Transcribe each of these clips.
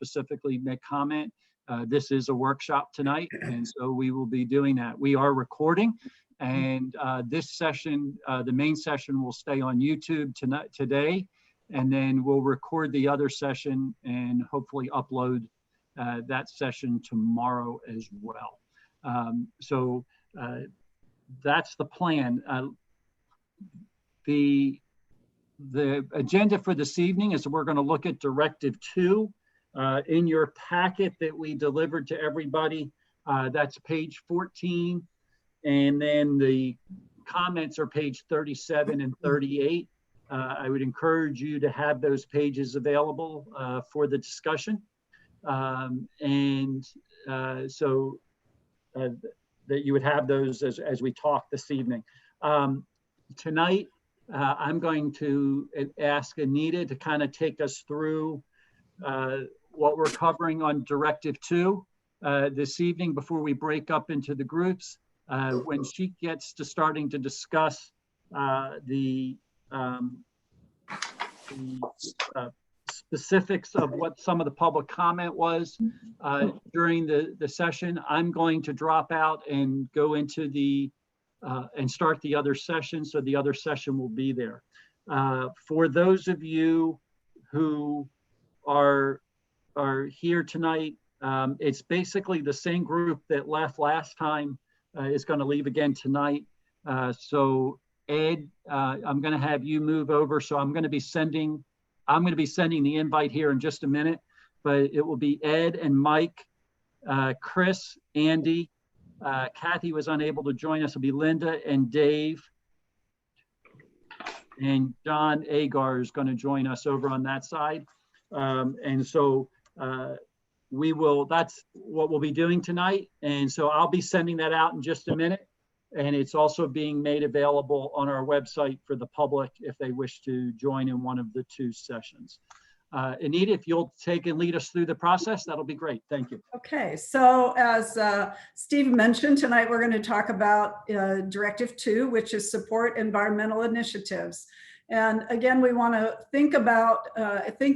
specifically make comment. This is a workshop tonight, and so we will be doing that. We are recording, and this session, the main session, will stay on YouTube today, and then we'll record the other session and hopefully upload that session tomorrow as well. So that's the plan. The agenda for this evening is we're going to look at Directive 2. In your packet that we delivered to everybody, that's page 14, and then the comments are page 37 and 38. I would encourage you to have those pages available for the discussion, so that you would have those as we talk this evening. Tonight, I'm going to ask Anita to kind of take us through what we're covering on Directive 2 this evening before we break up into the groups. When she gets to starting to discuss the specifics of what some of the public comment was during the session, I'm going to drop out and go into the and start the other session, so the other session will be there. For those of you who are here tonight, it's basically the same group that left last time is going to leave again tonight. So Ed, I'm going to have you move over. So I'm going to be sending the invite here in just a minute, but it will be Ed and Mike, Chris, Andy, Kathy was unable to join us. It'll be Linda and Dave, and John Agar is going to join us over on that side. And so that's what we'll be doing tonight. And so I'll be sending that out in just a minute. And it's also being made available on our website for the public if they wish to join in one of the two sessions. Anita, if you'll take and lead us through the process, that'll be great. Thank you. Okay, so as Steve mentioned, tonight we're going to talk about Directive 2, which is support environmental initiatives. And again, we want to think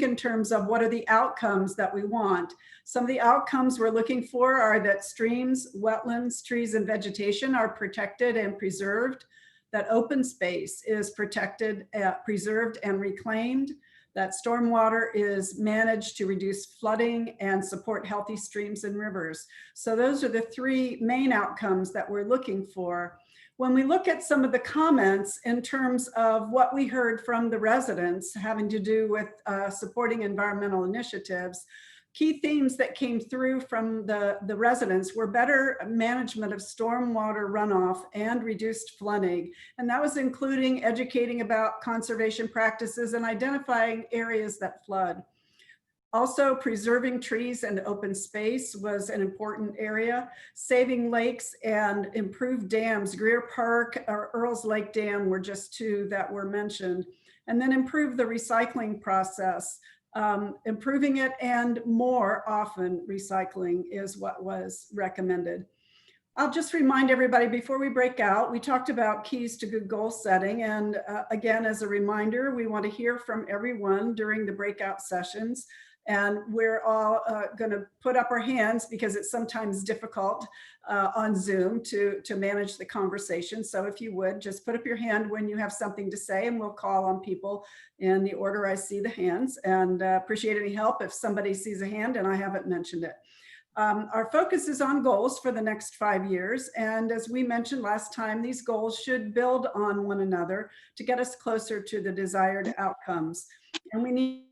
in terms of what are the outcomes that we want. Some of the outcomes we're looking for are that streams, wetlands, trees, and vegetation are protected and preserved, that open space is protected, preserved, and reclaimed, that stormwater is managed to reduce flooding and support healthy streams and rivers. So those are the three main outcomes that we're looking for. When we look at some of the comments in terms of what we heard from the residents having to do with supporting environmental initiatives, key themes that came through from the residents were better management of stormwater runoff and reduced flooding. And that was including educating about conservation practices and identifying areas that flood. Also, preserving trees and open space was an important area. Saving lakes and improved dams. Greer Park or Earls Lake Dam were just two that were mentioned. And then improve the recycling process. Improving it and more often recycling is what was recommended. I'll just remind everybody before we break out, we talked about keys to good goal setting. And again, as a reminder, we want to hear from everyone during the breakout sessions. And we're all going to put up our hands because it's sometimes difficult on Zoom to manage the conversation. So if you would just put up your hand when you have something to say, and we'll call on people in the order I see the hands, and appreciate any help if somebody sees a hand and I haven't mentioned it. Our focus is on goals for the next 5 years. And as we mentioned last time, these goals should build on one another to get us closer to the desired outcomes. And we need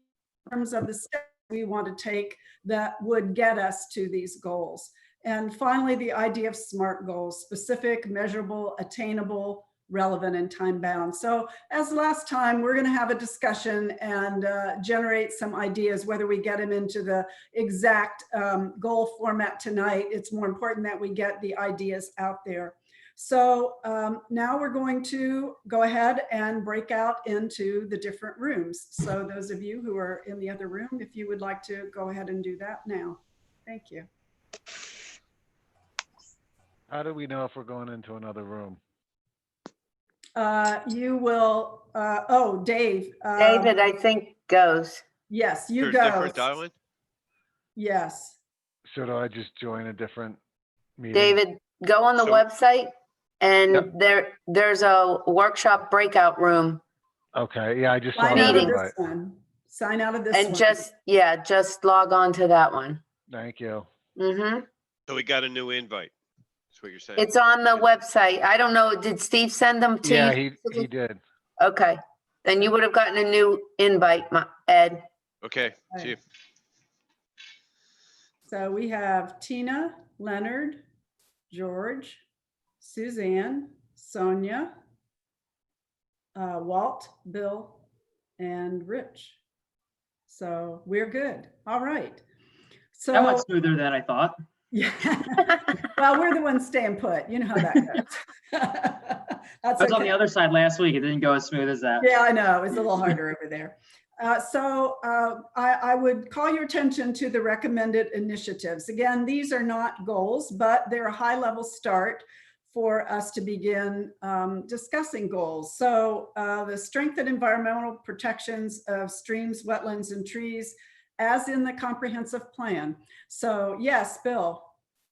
in terms of the steps we want to take that would get us to these goals. And finally, the idea of SMART goals: specific, measurable, attainable, relevant, and time bound. So as last time, we're going to have a discussion and generate some ideas. Whether we get them into the exact goal format tonight, it's more important that we get the ideas out there. So now we're going to go ahead and break out into the different rooms. So those of you who are in the other room, if you would like to go ahead and do that now. Thank you. How do we know if we're going into another room? You will, oh, Dave. David, I think goes. Yes, you There's go. different dialing? Yes. So do I just join a different meeting? David, go on the So- website and Yep. there's a workshop breakout room Okay, yeah, I just saw Sign that out of Meeting. this invite. one. Sign out of this and one. just log on to that one. Thank you. So we got a new invite. That's what you're saying. It's on the website. I don't know, did Steve send them to you? Yeah, he did. Okay, then you would have gotten a new invite, Ed. Okay, see you. So we have Tina, Leonard, George, Suzanne, Sonia, Walt, Bill, and Rich. So we're good. All right. That went So, smoother than I thought. yeah. Well, we're the ones staying put. You know how that goes. I was on the other side last week. It didn't go as smooth as that. Yeah, I know. It was a little harder over there. I would call your attention to the recommended initiatives. Again, these are not goals, but they're a high-level start for us to begin discussing goals. So the strengthened environmental protections of streams, wetlands, and trees, as in the comprehensive plan. So yes, Bill.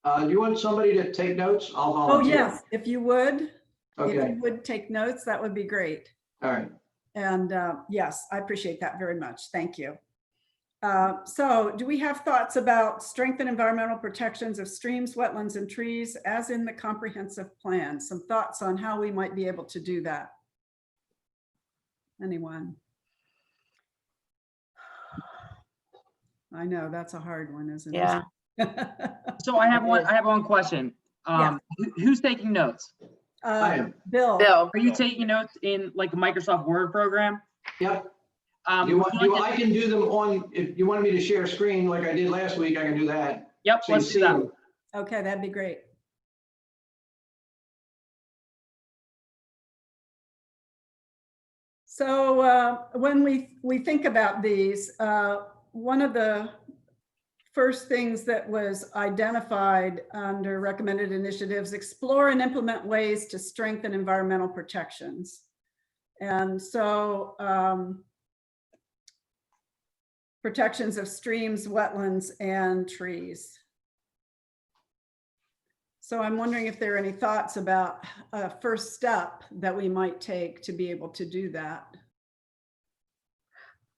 Do you want somebody to take notes? I'll Oh, volunteer. yes, if you would. If Okay, you would take notes, that would be great. all right. And yes, I appreciate that very much. Thank you. So do we have thoughts about strengthened environmental protections of streams, wetlands, and trees as in the comprehensive plan? Some thoughts on how we might be able to do that? Anyone? I know that's a hard one, isn't it? Yeah. So I have one question. Who's taking notes? I am. Bill. Bill, Are you taking notes in like a Microsoft Word program? Yep. Would You you want, like to- I can do them on, if you wanted me to share screen like I did last week, I can do that. Yep, So you let's do see that. them. Okay, that'd be great. So when we think about these, one of the first things that was identified under recommended initiatives, explore and implement ways to strengthen environmental protections. And so protections of streams, wetlands, and trees. So I'm wondering if there are any thoughts about a first step that we might take to be able to do that.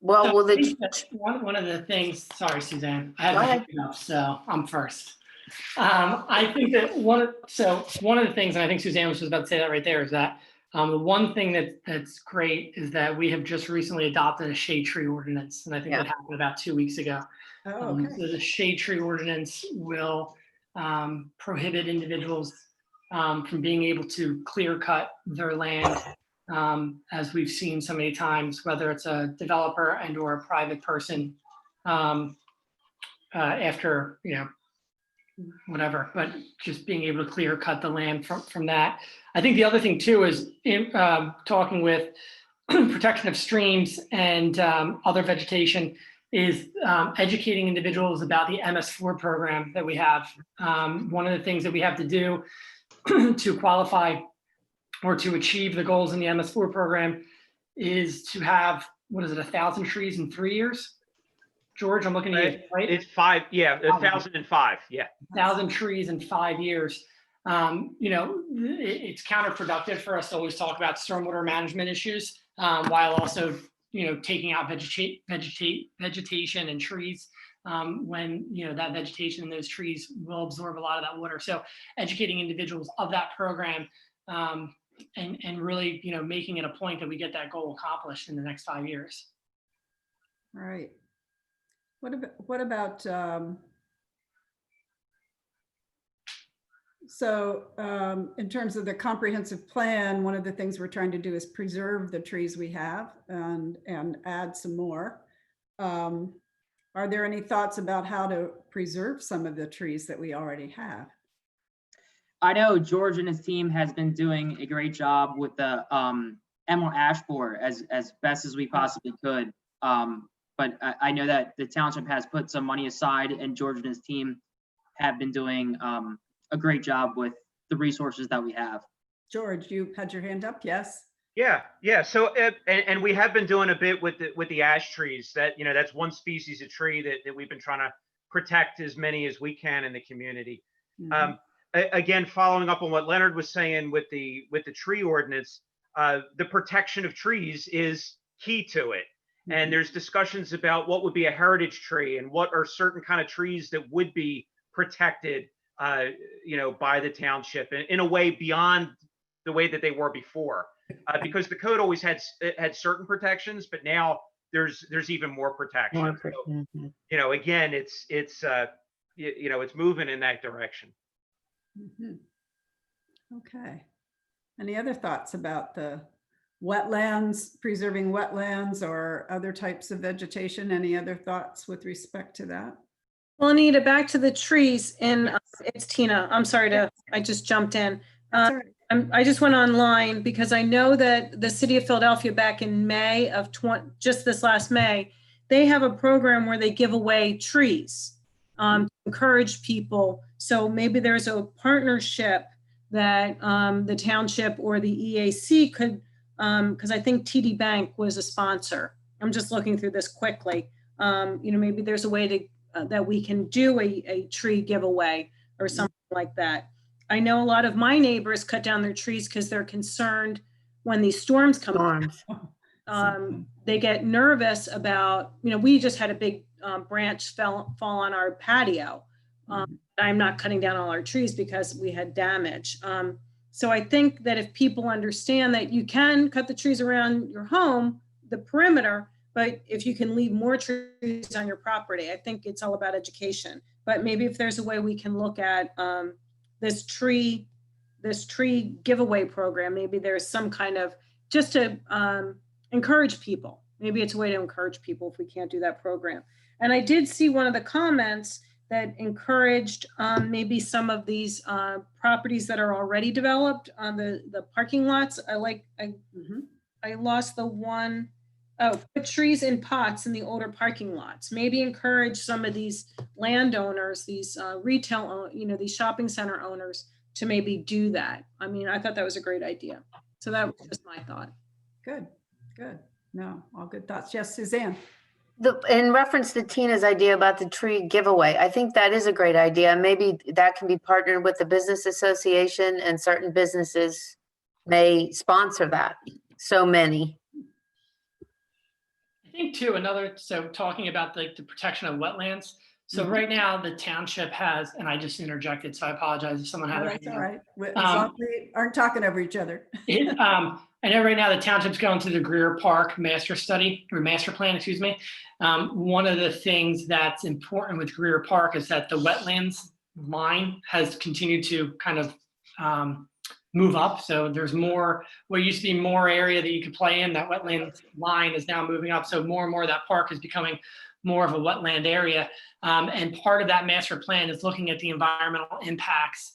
well, So will I the, think that one of the things, sorry, Suzanne, I have Go my ahead. hand up, so I'm first. I think that one of the things, and I think Suzanne was just about to say that right there, is that the one thing that's great is that we have just recently adopted a shade tree ordinance, and I think Yeah. that happened about 2 weeks ago. Oh, okay. So the shade tree ordinance will prohibit individuals from being able to clear cut their land, as we've seen so many times, whether it's a developer and or a private person, after, whatever, but just being able to clear cut the land from that. I think the other thing too is talking with protection of streams and other vegetation is educating individuals about the MS4 program that we have. One of the things that we have to do to qualify or to achieve the goals in the MS4 program is to have, 1,000 trees in 3 years? George, I'm looking at you, right? It's 5, yeah, 1,005, yeah. 1,000 trees in 5 years. It's counterproductive for us to always talk about stormwater management issues while also, taking out vegetation and trees when, that vegetation and those trees will absorb a lot of that water. So educating individuals of that program and really, making it a point that we get that goal accomplished in the next 5 years. All right. What about in terms of the comprehensive plan, one of the things we're trying to do is preserve the trees we have and add some more. Are there any thoughts about how to preserve some of the trees that we already have? I know George and his team has been doing a great job with the emerald ash borer as best as we possibly could. But I know that the township has put some money aside, and George and his team have been doing a great job with the resources that we have. George, you had your hand up, yes? Yeah. So, and we have been doing a bit with the ash trees. That that's one species of tree that we've been trying to protect as many as we can in the community. Mhm. Again, following up on what Leonard was saying with the tree ordinance, the protection of trees is key to it. And there's discussions about what would be a heritage tree and what are certain kind of trees that would be protected, by the township in a way beyond the way that they were before, because the code always had certain protections, but now there's even more protection. So, again, it's moving in that direction. Mhm. Okay. Any other thoughts about the wetlands, preserving wetlands or other types of vegetation? Any other thoughts with respect to that? Well, Anita, back to the trees, and it's Tina. I'm sorry I just jumped in. That's all right. I just went online because I know that the city of Philadelphia back in May of just this last May, they have a program where they give away trees to encourage people. So maybe there's a partnership that the township or the EAC could, because I think TD Bank was a sponsor. I'm just looking through this quickly. Maybe there's a way to that we can do a tree giveaway or something like that. I know a lot of my neighbors cut down their trees because they're concerned when these storms come. They get nervous about, we just had a big branch fall on our patio. I'm not cutting down all our trees because we had damage. So I think that if people understand that you can cut the trees around your home, the perimeter, but if you can leave more trees on your property, I think it's all about education. But maybe if there's a way we can look at this tree giveaway program, maybe there's some kind of, just to encourage people. Maybe it's a way to encourage people if we can't do that program. And I did see one of the comments that encouraged maybe some of these properties that are already developed on the parking lots. I lost the one. Oh, put trees in pots in the older parking lots. Maybe encourage some of these landowners, these retail, these shopping center owners to maybe do that. I mean, I thought that was a great idea. So that was just my thought. Good. No, all good thoughts. Yes, Suzanne. In reference to Tina's idea about the tree giveaway, I think that is a great idea. Maybe that can be partnered with the business association, and certain businesses may sponsor that. So many. I think too, so talking about the protection of wetlands. So right now the township has, and I just interjected, so I apologize if someone had. That's all right. We aren't talking over each other. I know right now the township's going through the Greer Park master plan, excuse me. One of the things that's important with Greer Park is that the wetlands line has continued to kind of move up. So there's more, what used to be more area that you could play in, that wetland line is now moving up. So more and more of that park is becoming more of a wetland area. And part of that master plan is looking at the environmental impacts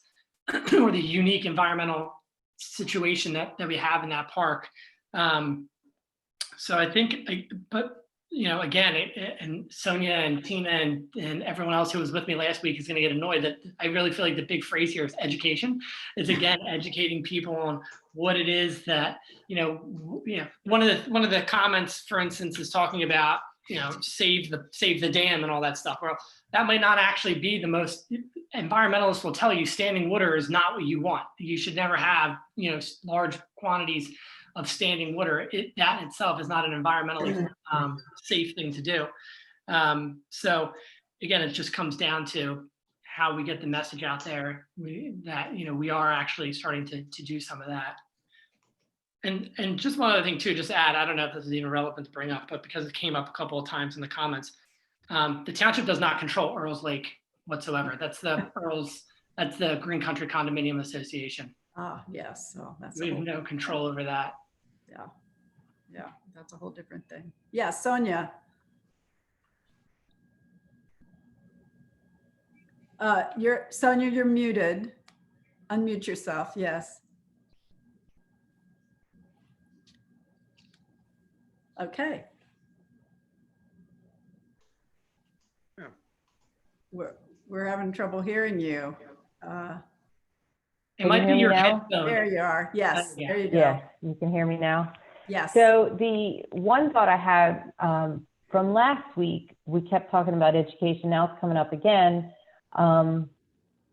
or the unique environmental situation that we have in that park. So I think, but again, and Sonia and Tina and everyone else who was with me last week is going to get annoyed that I really feel like the big phrase here is education. Is again educating people on what it is that one of the comments, for instance, is talking about save the dam and all that stuff. Well, that might not actually be the most. Environmentalists will tell you standing water is not what you want. You should never have large quantities of standing water. That in itself is not an environmentally safe thing to do. So again, it just comes down to how we get the message out there that we are actually starting to do some of that. And just one other thing too, just to add, I don't know if this is even relevant to bring up, but because it came up a couple of times in the comments, the township does not control Earls Lake whatsoever. That's the Green Country Condominium Association. Ah, yes. So that's we have no control over that. Yeah, that's a whole different thing. Yeah, Sonia. Sonia, you're muted. Unmute yourself. Yes. Okay. We're having trouble hearing you. It might be your headphone. There you are. Yes. There you go. Yes, you can hear me now. Yes. So the one thought I had from last week, we kept talking about education. Now it's coming up again.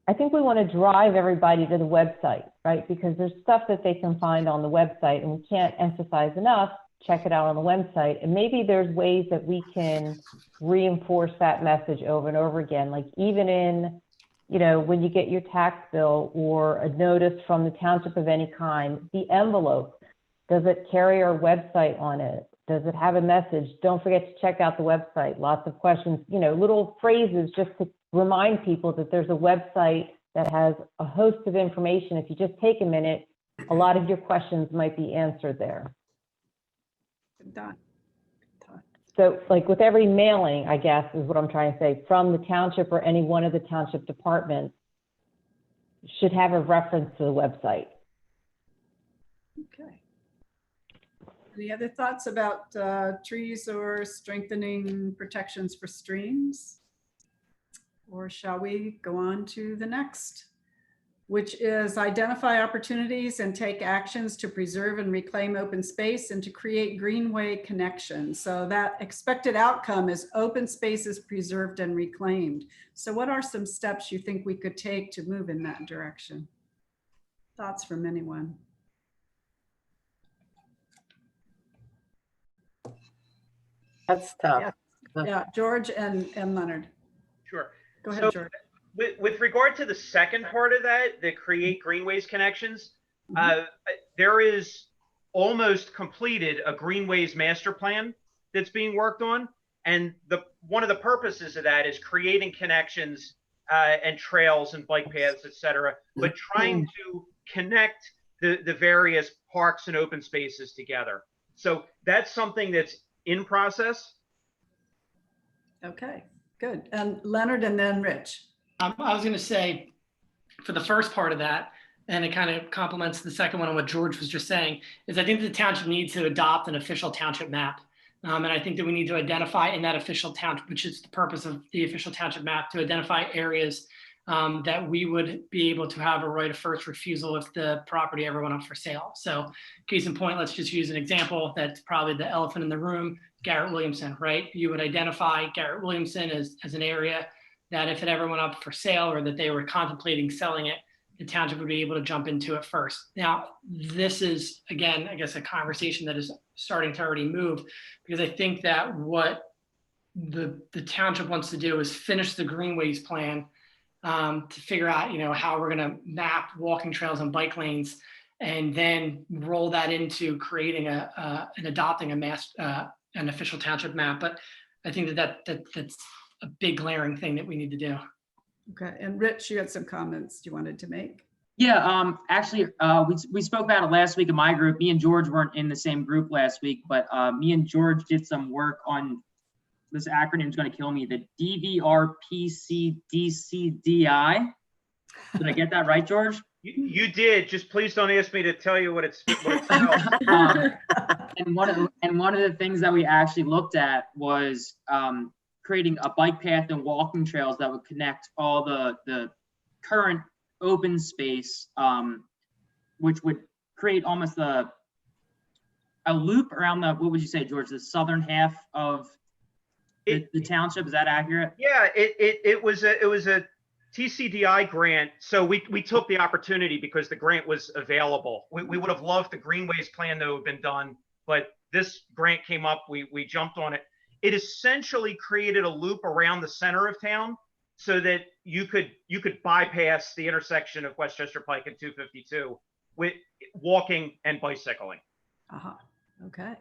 I think we want to drive everybody to the website, right? Because there's stuff that they can find on the website, and we can't emphasize enough, check it out on the website. And maybe there's ways that we can reinforce that message over and over again. Like even in, you know, when you get your tax bill or a notice from the township of any kind, the envelope, does it carry our website on it? Does it have a message? Don't forget to check out the website. Lots of questions, you know, little phrases just to remind people that there's a website that has a host of information. If you just take a minute, a lot of your questions might be answered there. Done. So like with every mailing, I guess is what I'm trying to say, from the township or any one of the township departments should have a reference to the website. Okay. Any other thoughts about trees or strengthening protections for streams? Or shall we go on to the next, which is identify opportunities and take actions to preserve and reclaim open space and to create greenway connections. So that expected outcome is open spaces preserved and reclaimed. So what are some steps you think we could take to move in that direction? Thoughts from anyone? That's tough. Yeah, George and Leonard. Sure. Go ahead, So, George. With regard to the second part of that, the create greenways connections, there is almost completed a greenways master plan that's being worked on. And one of the purposes of that is creating connections and trails and bike paths, et cetera, but trying to connect the various parks and open spaces together. So that's something that's in process. Okay, good. And Leonard and then Rich. I was going to say, for the first part of that, and it kind of complements the second one on what George was just saying, is I think the township needs to adopt an official township map. And I think that we need to identify in that official township, which is the purpose of the official township map, to identify areas that we would be able to have a right of first refusal if the property ever went up for sale. So case in point, let's just use an example that's probably the elephant in the room, Garrett Williamson, right? You would identify Garrett Williamson as an area that if it ever went up for sale or that they were contemplating selling it, the township would be able to jump into it first. Now, this is, again, I guess a conversation that is starting to already move, because I think that what the township wants to do is finish the Greenways plan to figure out, you know, how we're going to map walking trails and bike lanes, and then roll that into creating and adopting an official township map. But I think that's a big glaring thing that we need to do. Okay, and Rich, you had some comments you wanted to make. Yeah, actually, we spoke about it last week in my group. Me and George weren't in the same group last week, but me and George did some work on, this acronym is going to kill me, the DBRPCD. Did I get that right, George? You did. Just please don't ask me to tell you what it's about. And one of the things that we actually looked at was creating a bike path and walking trails that would connect all the current open space, which would create almost a loop around the, what would you say, George, the southern half of the township? Is that accurate? Yeah, it was a TCDI grant. So we took the opportunity because the grant was available. We would have loved the Greenways plan to have been done, but this grant came up, we jumped on it. It essentially created a loop around the center of town so that you could bypass the intersection of Westchester Pike and 252 with walking and bicycling. Okay.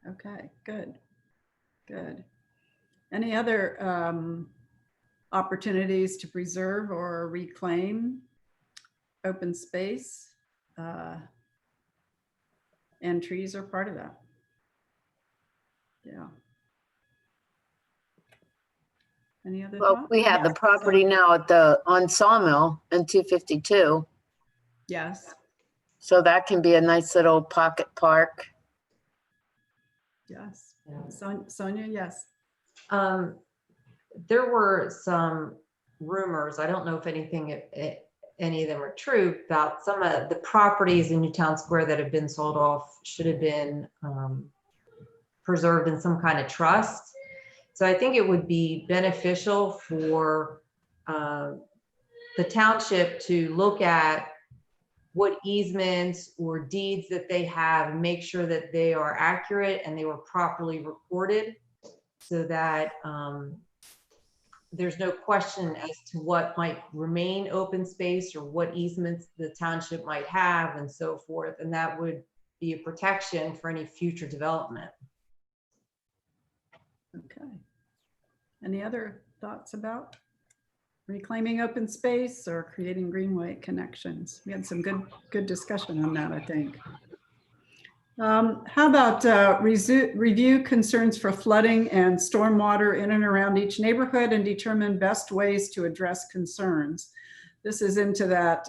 Okay, good. Any other opportunities to preserve or reclaim open space? And trees are part of that. Yeah. Any other Well, thoughts? we have the Yes. property now on Sawmill in 252. Yes, So that can be a nice little pocket park. yes. Sonia, yes. There were some rumors, I don't know if any of them are true, about some of the properties in Newtown Square that have been sold off should have been preserved in some kind of trust. So I think it would be beneficial for the township to look at what easements or deeds that they have and make sure that they are accurate and they were properly recorded, so that there's no question as to what might remain open space or what easements the township might have and so forth. And that would be a protection for any future development. Okay. Any other thoughts about reclaiming open space or creating greenway connections? We had some good discussion on that, I think. How about review concerns for flooding and stormwater in and around each neighborhood and determine best ways to address concerns? This is into that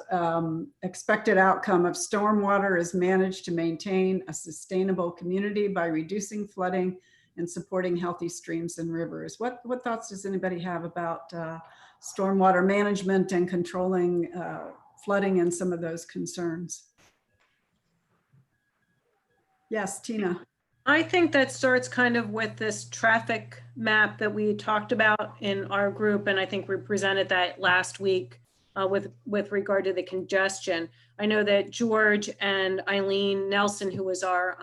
expected outcome of stormwater is managed to maintain a sustainable community by reducing flooding and supporting healthy streams and rivers. What thoughts does anybody have about stormwater management and controlling flooding and some of those concerns? Yes, Tina. I think that starts kind of with this traffic map that we talked about in our group, and I think we presented that last week with regard to the congestion. I know that George and Eileen Nelson, who was our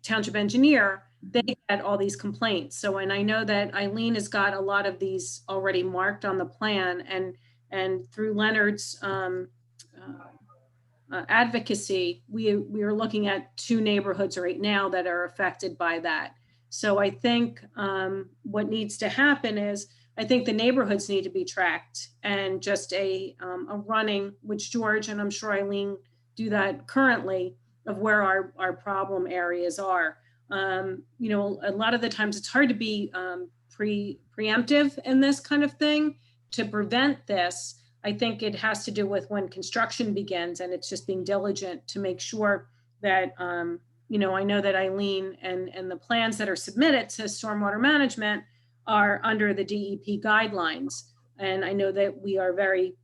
township engineer, they had all these complaints. So, and I know that Eileen has got a lot of these already marked on the plan, and through Leonard's advocacy, we are looking at 2 neighborhoods right now that are affected by that. So I think what needs to happen is, I think the neighborhoods need to be tracked, and just a running, which George and I'm sure Eileen do that currently, of where our problem areas are. You know, a lot of the times it's hard to be preemptive in this kind of thing to prevent this. I think it has to do with when construction begins, and it's just being diligent to make sure that, you know, I know that Eileen and the plans that are submitted to stormwater management are under the DEP guidelines. And I know that we are very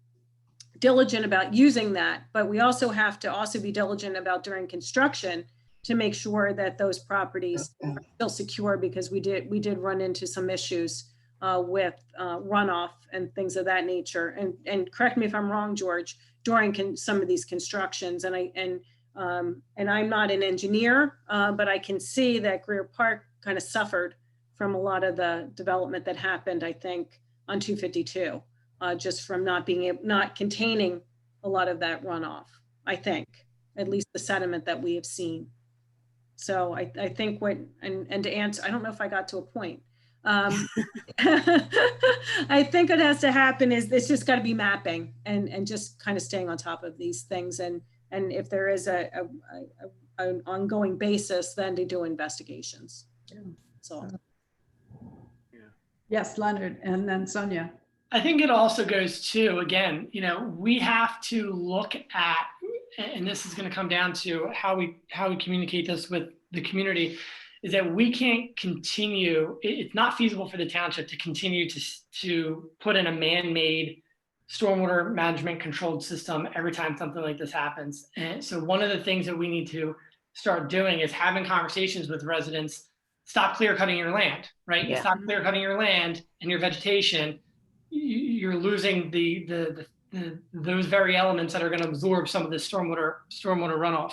diligent about using that, but we also have to also be diligent about during construction to make sure that those properties are still secure, because we did run into some issues with runoff and things of that nature. And correct me if I'm wrong, George, during some of these constructions. And I'm not an engineer, but I can see that Greer Park kind of suffered from a lot of the development that happened, I think, on 252, just from not containing a lot of that runoff, I think, at least the sediment that we have seen. So I think and to answer, I don't know if I got to a point. I think what has to happen is it's just got to be mapping and just kind of staying on top of these things. And if there is an ongoing basis, then to do investigations. Yeah. So. Yes, Leonard, and then Sonia. I think it also goes to, again, you know, we have to look at, and this is going to come down to how we communicate this with the community, is that we can't continue, it's not feasible for the township to continue to put in a man-made stormwater management controlled system every time something like this happens. And so one of the things that we need to start doing is having conversations with residents. Stop clear cutting your land, right? Yeah. Stop clear cutting your land and your vegetation. You're losing those very elements that are going to absorb some of the stormwater runoff.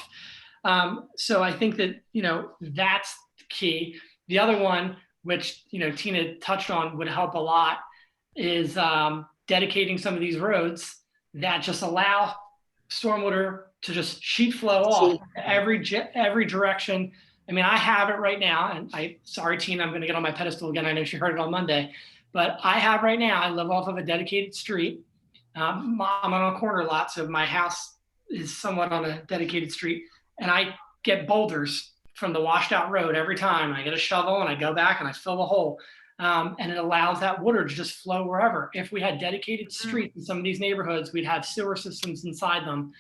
So I think that, you know, that's key. The other one, which, you know, Tina touched on, would help a lot, is dedicating some of these roads that just allow stormwater to just sheet flow off every direction. I mean, I have it right now, and sorry, Tina, I'm going to get on my pedestal again. I know she heard it on Monday, but I have right now, I live off of a dedicated street. I'm on a corner lot, so my house is somewhat on a dedicated street, and I get boulders from the washed out road every time. I get a shovel and I go back and I fill the hole. And it allows that water to just flow wherever. If we had dedicated streets in some of these neighborhoods, we'd have sewer systems inside them,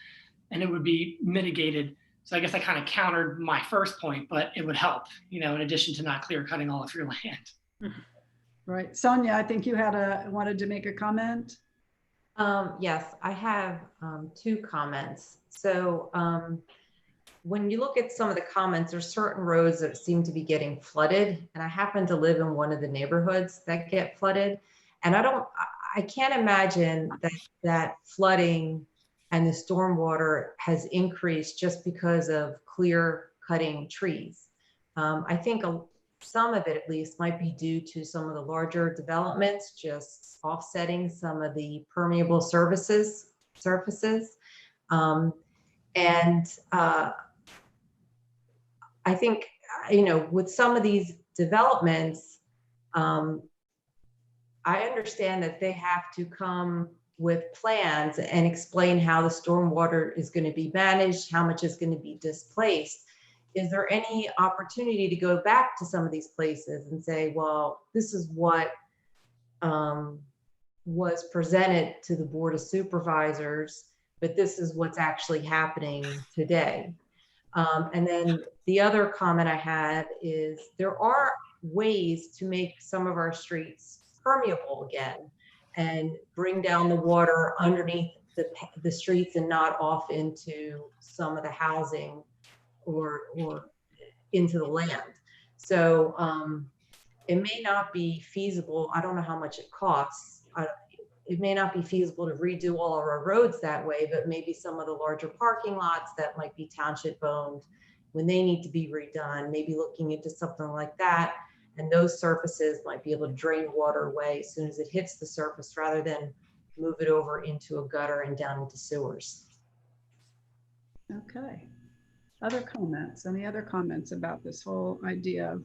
and it would be mitigated. So I guess I kind of countered my first point, but it would help, you know, in addition to not clear cutting all of your land. Right. Sonia, I think you wanted to make a comment. Yes, I have 2 comments. So when you look at some of the comments, there's certain roads that seem to be getting flooded. And I happen to live in one of the neighborhoods that get flooded. And I can't imagine that flooding and the stormwater has increased just because of clear cutting trees. I think some of it at least might be due to some of the larger developments just offsetting some of the permeable surfaces. I think, with some of these developments, I understand that they have to come with plans and explain how the stormwater is going to be managed, how much is going to be displaced. Is there any opportunity to go back to some of these places and say, well, this is what was presented to the Board of Supervisors, but this is what's actually happening today? And then the other comment I had is there are ways to make some of our streets permeable again and bring down the water underneath the streets and not off into some of the housing or into the land. So it may not be feasible. I don't know how much it costs. It may not be feasible to redo all of our roads that way, but maybe some of the larger parking lots that might be township owned, when they need to be redone, maybe looking into something like that. And those surfaces might be able to drain water away as soon as it hits the surface rather than move it over into a gutter and down into sewers. Okay. Other comments? Any other comments about this whole idea of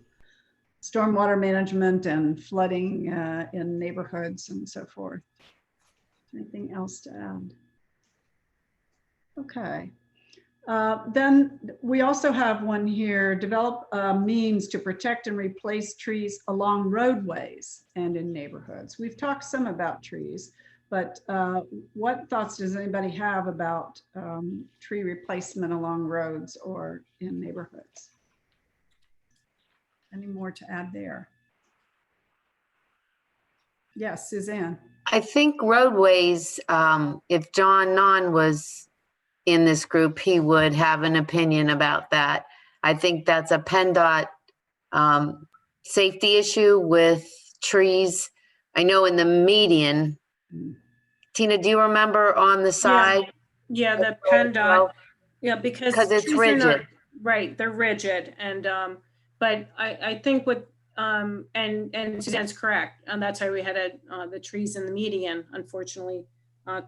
stormwater management and flooding in neighborhoods and so forth? Anything else to add? Okay. Then we also have one here, develop means to protect and replace trees along roadways and in neighborhoods. We've talked some about trees, but what thoughts does anybody have about tree replacement along roads or in neighborhoods? Any more to add there? Yes, Suzanne. I think roadways, if John Nunn was in this group, he would have an opinion about that. I think that's a PennDOT safety issue with trees. I know in the median, Tina, do you remember on the side? Yeah, the PennDOT, yeah, because it's trees are not- rigid. Right, they're rigid, and but I think what and Suzanne's correct, and that's why we had the trees in the median, unfortunately,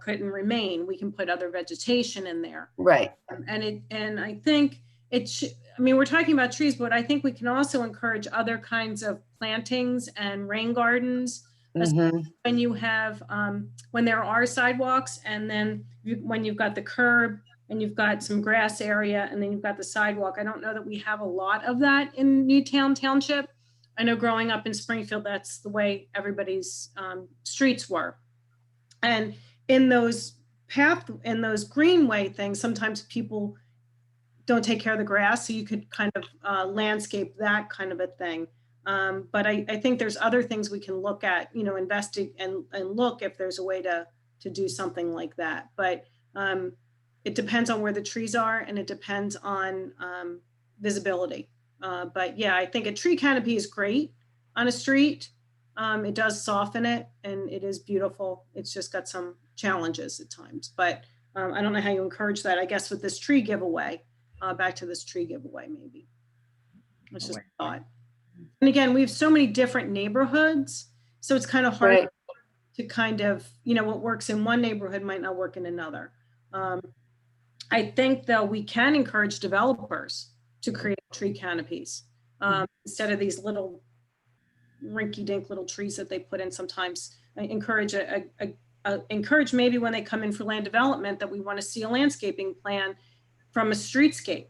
couldn't remain. We can put other vegetation in there, Right. And I think I mean, we're talking about trees, but I think we can also encourage other kinds of plantings and rain gardens. When you have when there are sidewalks, and then when you've got the curb and you've got some grass area and then you've got the sidewalk. I don't know that we have a lot of that in Newtown Township. I know growing up in Springfield, that's the way everybody's streets were. And in those greenway things, sometimes people don't take care of the grass, so you could kind of landscape that kind of a thing. But I think there's other things we can look at, investigate and look if there's a way to do something like that. But it depends on where the trees are, and it depends on visibility. But yeah, I think a tree canopy is great on a street. It does soften it, and it is beautiful. It's just got some challenges at times, but I don't know how you encourage that. I guess with this tree giveaway, back to this tree giveaway, maybe. It's just a thought. And again, we have so many different neighborhoods, so it's kind of hard to kind of, what works in one neighborhood might not work in another. I think though we can encourage developers to create tree canopies instead of these little rinky-dink little trees that they put in sometimes. I encourage encourage maybe when they come in for land development that we want to see a landscaping plan from a streetscape.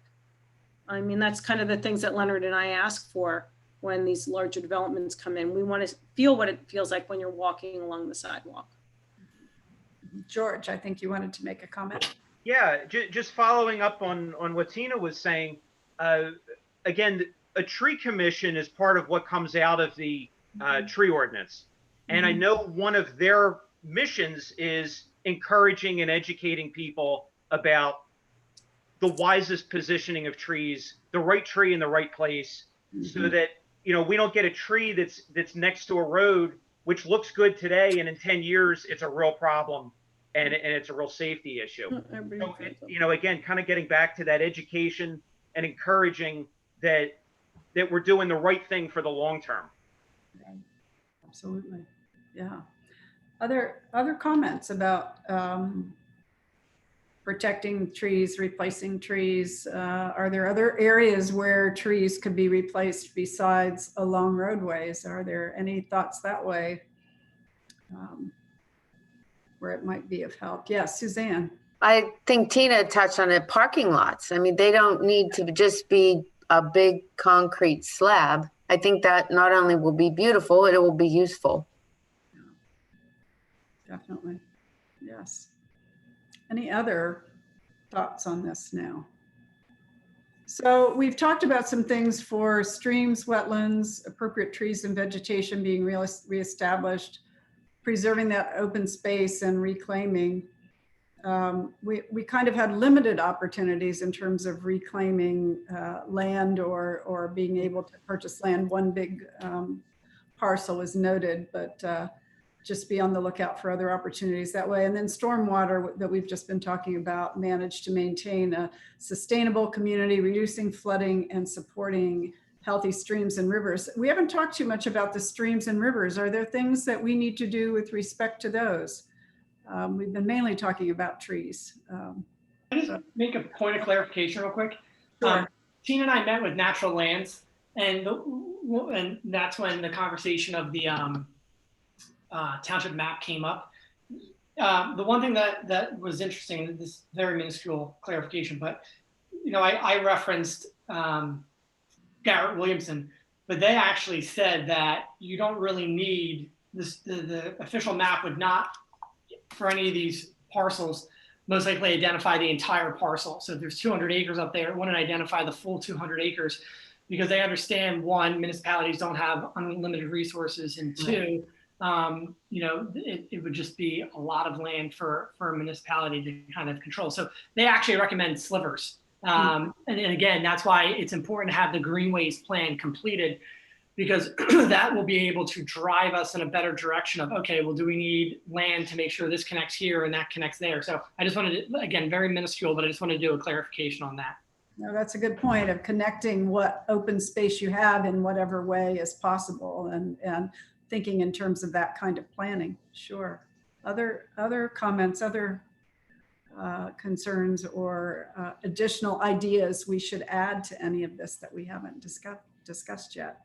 I mean, that's kind of the things that Leonard and I ask for when these larger developments come in. We want to feel what it feels like when you're walking along the sidewalk. George, I think you wanted to make a comment. Yeah, just following up on what Tina was saying. Again, a tree commission is part of what comes out of the tree ordinance. And I know one of their missions is encouraging and educating people about the wisest positioning of trees, the right tree in the right place, so that, you know, we don't get a tree that's next to a road, which looks good today, and in 10 years, it's a real problem, and it's a real safety issue. So, you know, again, kind of getting back to that education and encouraging that we're doing the right thing for the long term. Absolutely. Yeah. Other comments about protecting trees, replacing trees? Are there other areas where trees could be replaced besides along roadways? Are there any thoughts that way where it might be of help? Yes, Suzanne. I think Tina touched on it, parking lots. I mean, they don't need to just be a big concrete slab. I think that not only will be beautiful, it will be useful. Definitely. Yes. Any other thoughts on this now? So we've talked about some things for streams, wetlands, appropriate trees and vegetation being reestablished, preserving that open space and reclaiming. We kind of had limited opportunities in terms of reclaiming land or being able to purchase land. One big parcel is noted, but just be on the lookout for other opportunities that way. And then stormwater that we've just been talking about, managed to maintain a sustainable community, reducing flooding and supporting healthy streams and rivers. We haven't talked too much about the streams and rivers. Are there things that we need to do with respect to those? We've been mainly talking about trees. Can I just make a point of clarification real quick? Sure. Tina and I met with Natural Lands, and that's when the conversation of the township map came up. The one thing that was interesting, this very minuscule clarification, but you know, I referenced Garrett Williamson, but they actually said that you don't really need this. The official map would not, for any of these parcels, most likely identify the entire parcel. So if there's 200 acres up there, it wouldn't identify the full 200 acres because they understand, one, municipalities don't have unlimited resources, and two, you know, it would just be a lot of land for a municipality to kind of control. So they actually recommend slivers. And again, that's why it's important to have the Greenways plan completed, because that will be able to drive us in a better direction of, okay, well, do we need land to make sure this connects here and that connects there? So I just wanted to, again, very minuscule, but I just wanted to do a clarification on that. No, that's a good point of connecting what open space you have in whatever way is possible, and thinking in terms of that kind of planning. Sure. Other comments, other concerns or additional ideas we should add to any of this that we haven't discussed yet?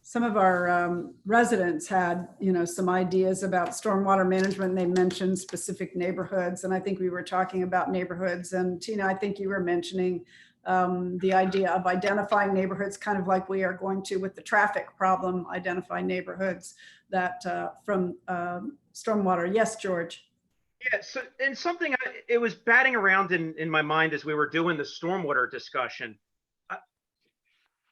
Some of our residents had, you know, some ideas about stormwater management. They mentioned specific neighborhoods, and I think we were talking about neighborhoods. And Tina, I think you were mentioning the idea of identifying neighborhoods, kind of like we are going to with the traffic problem, identify neighborhoods that from stormwater. Yes, George. Yeah, so, and something, it was batting around in my mind as we were doing the stormwater discussion.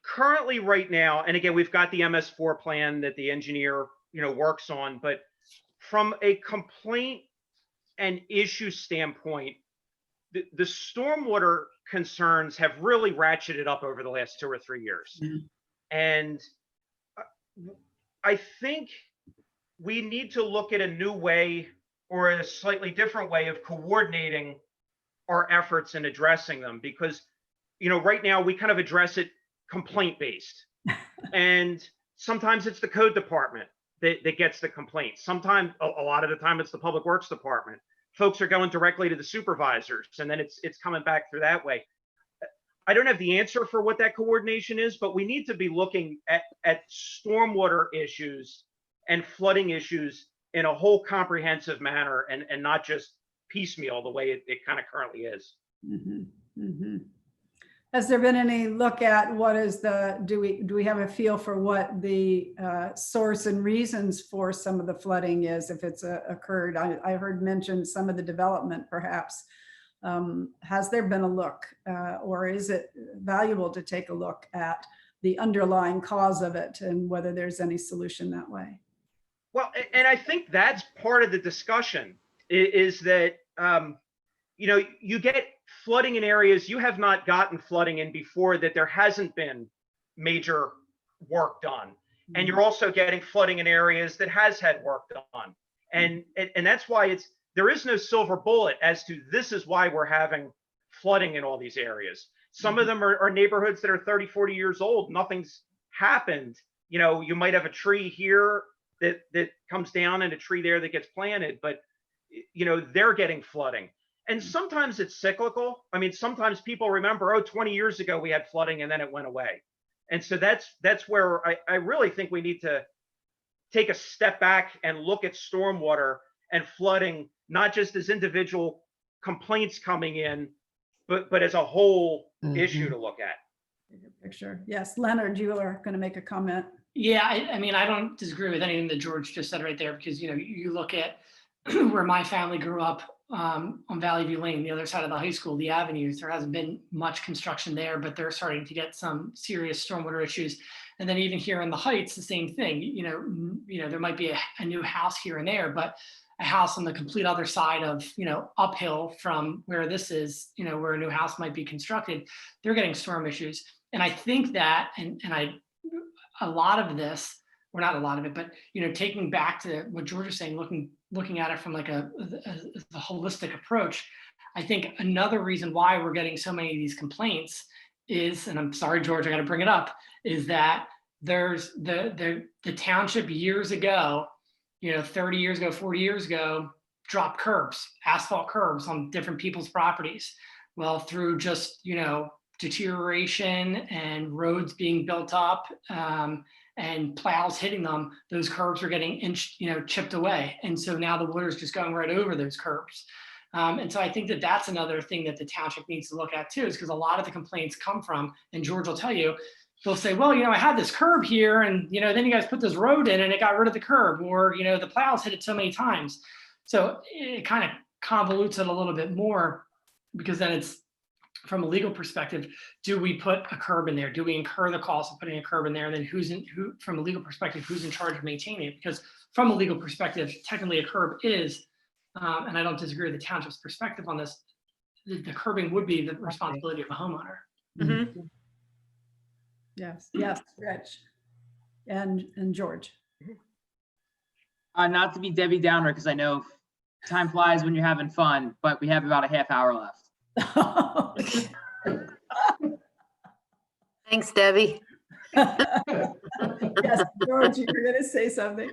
Currently right now, and again, we've got the MS4 plan that the engineer, you know, works on, but from a complaint and issue standpoint, the stormwater concerns have really ratcheted up over the last 2 or 3 years. And I think we need to look at a new way or a slightly different way of coordinating our efforts in addressing them, because, you know, right now we kind of address it complaint based, and sometimes it's the code department that gets the complaint. Sometimes, a lot of the time, it's the public works department. Folks are going directly to the supervisors, and then it's coming back through that way. I don't have the answer for what that coordination is, but we need to be looking at stormwater issues and flooding issues in a whole comprehensive manner, and not just piecemeal the way it kind of currently is. Has there been any look at what is do we have a feel for what the source and reasons for some of the flooding is, if it's occurred? I heard mention some of the development perhaps. Has there been a look, or is it valuable to take a look at the underlying cause of it and whether there's any solution that way? Well, and I think that's part of the discussion is that, you know, you get flooding in areas, you have not gotten flooding in before that there hasn't been major work done. And you're also getting flooding in areas that has had work done. And that's why there is no silver bullet as to this is why we're having flooding in all these areas. Some of them are neighborhoods that are 30, 40 years old. Nothing's happened. You know, you might have a tree here that comes down and a tree there that gets planted, but you know, they're getting flooding. And sometimes it's cyclical. I mean, sometimes people remember, 20 years ago we had flooding and then it went away. And so that's where I really think we need to take a step back and look at stormwater and flooding, not just as individual complaints coming in, but as a whole issue to look at. Picture. Yes, Leonard, you are going to make a comment. Yeah, I mean, I don't disagree with anything that George just said right there, because, you know, you look at where my family grew up on Valley View Lane, the other side of the high school, the avenues, there hasn't been much construction there, but they're starting to get some serious stormwater issues. And then even here in the Heights, the same thing. You know, there might be a new house here and there, but a house on the complete other side of, you know, uphill from where this is, you know, where a new house might be constructed, they're getting storm issues. And I think that, a lot of this, or not a lot of it, but, you know, taking back to what George is saying, looking at it from like a holistic approach, I think another reason why we're getting so many of these complaints is, and I'm sorry, George, I got to bring it up, is that there's the township years ago, you know, 30 years ago, 40 years ago, dropped curbs, asphalt curbs on different people's properties. Well, through just, you know, deterioration and roads being built up and plows hitting them, those curbs are getting chipped away. And so now the water is just going right over those curbs. And so I think that that's another thing that the township needs to look at too, is because a lot of the complaints come from, and George will tell you, they'll say, well, you know, I had this curb here and, you know, then you guys put this road in and it got rid of the curb, or, you know, the plows hit it so many times. So it kind of convolutes it a little bit more, because then it's, from a legal perspective, do we put a curb in there? Do we incur the cost of putting a curb in there? And then who, from a legal perspective, who's in charge of maintaining it? Because from a legal perspective, technically a curb is, and I don't disagree with the township's perspective on this, the curbing would be the responsibility of the homeowner. Mm-hmm. Yes, Rich and George. Not to be Debbie Downer, because I know time flies when you're having fun, but we have about a half hour left. Thanks, Debbie. Yes, George, you were going to say something.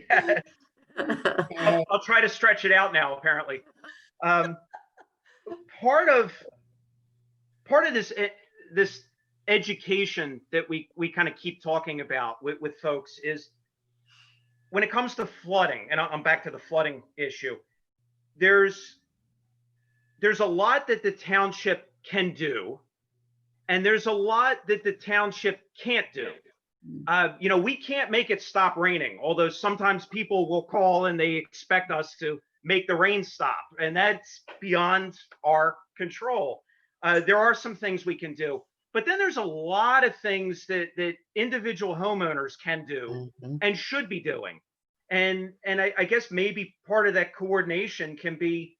Yeah. I'll try to stretch it out now, apparently. Part of this education that we kind of keep talking about with folks is when it comes to flooding, and I'm back to the flooding issue, there's a lot that the township can do, and there's a lot that the township can't do. You know, we can't make it stop raining, although sometimes people will call and they expect us to make the rain stop, and that's beyond our control. There are some things we can do, but then there's a lot of things that individual homeowners can do and should be doing. And I guess maybe part of that coordination can be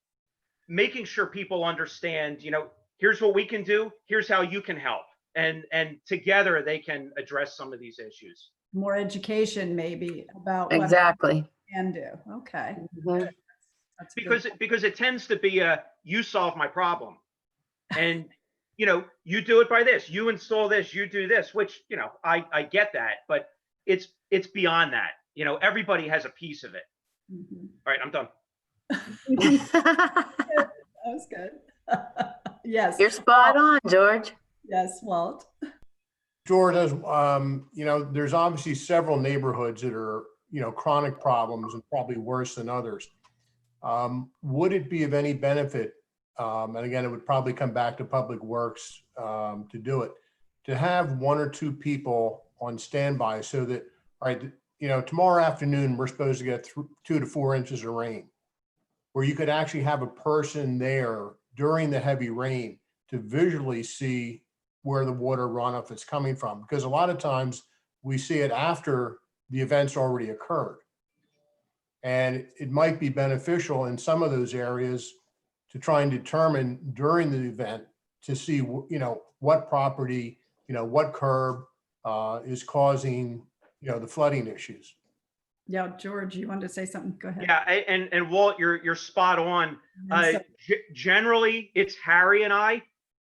making sure people understand, you know, here's what we can do, here's how you can help. And together they can address some of these issues. More education maybe about Exactly. what we can do. Okay. Mhm. That's Because it tends to be you solve my problem. And, you know, you do it by this, you install this, you do this, which, you know, I get that, but it's beyond that. You know, everybody has a piece of it. Mm-hmm. All right, I'm done. That was good. Yes. You're spot on, George. Yes, Walt. George, as you know, there's obviously several neighborhoods that are, you know, chronic problems and probably worse than others. Would it be of any benefit, and again, it would probably come back to Public Works to do it, to have one or two people on standby so that, all right, you know, tomorrow afternoon, we're supposed to get 2 to 4 inches of rain, where you could actually have a person there during the heavy rain to visually see where the water runoff is coming from. Because a lot of times we see it after the event's already occurred. And it might be beneficial in some of those areas to try and determine during the event to see, what property, what curb is causing, the flooding issues. Yeah, George, you wanted to say something? Go ahead. Yeah, and Walt, you're spot on. And so- Generally, it's Harry and I,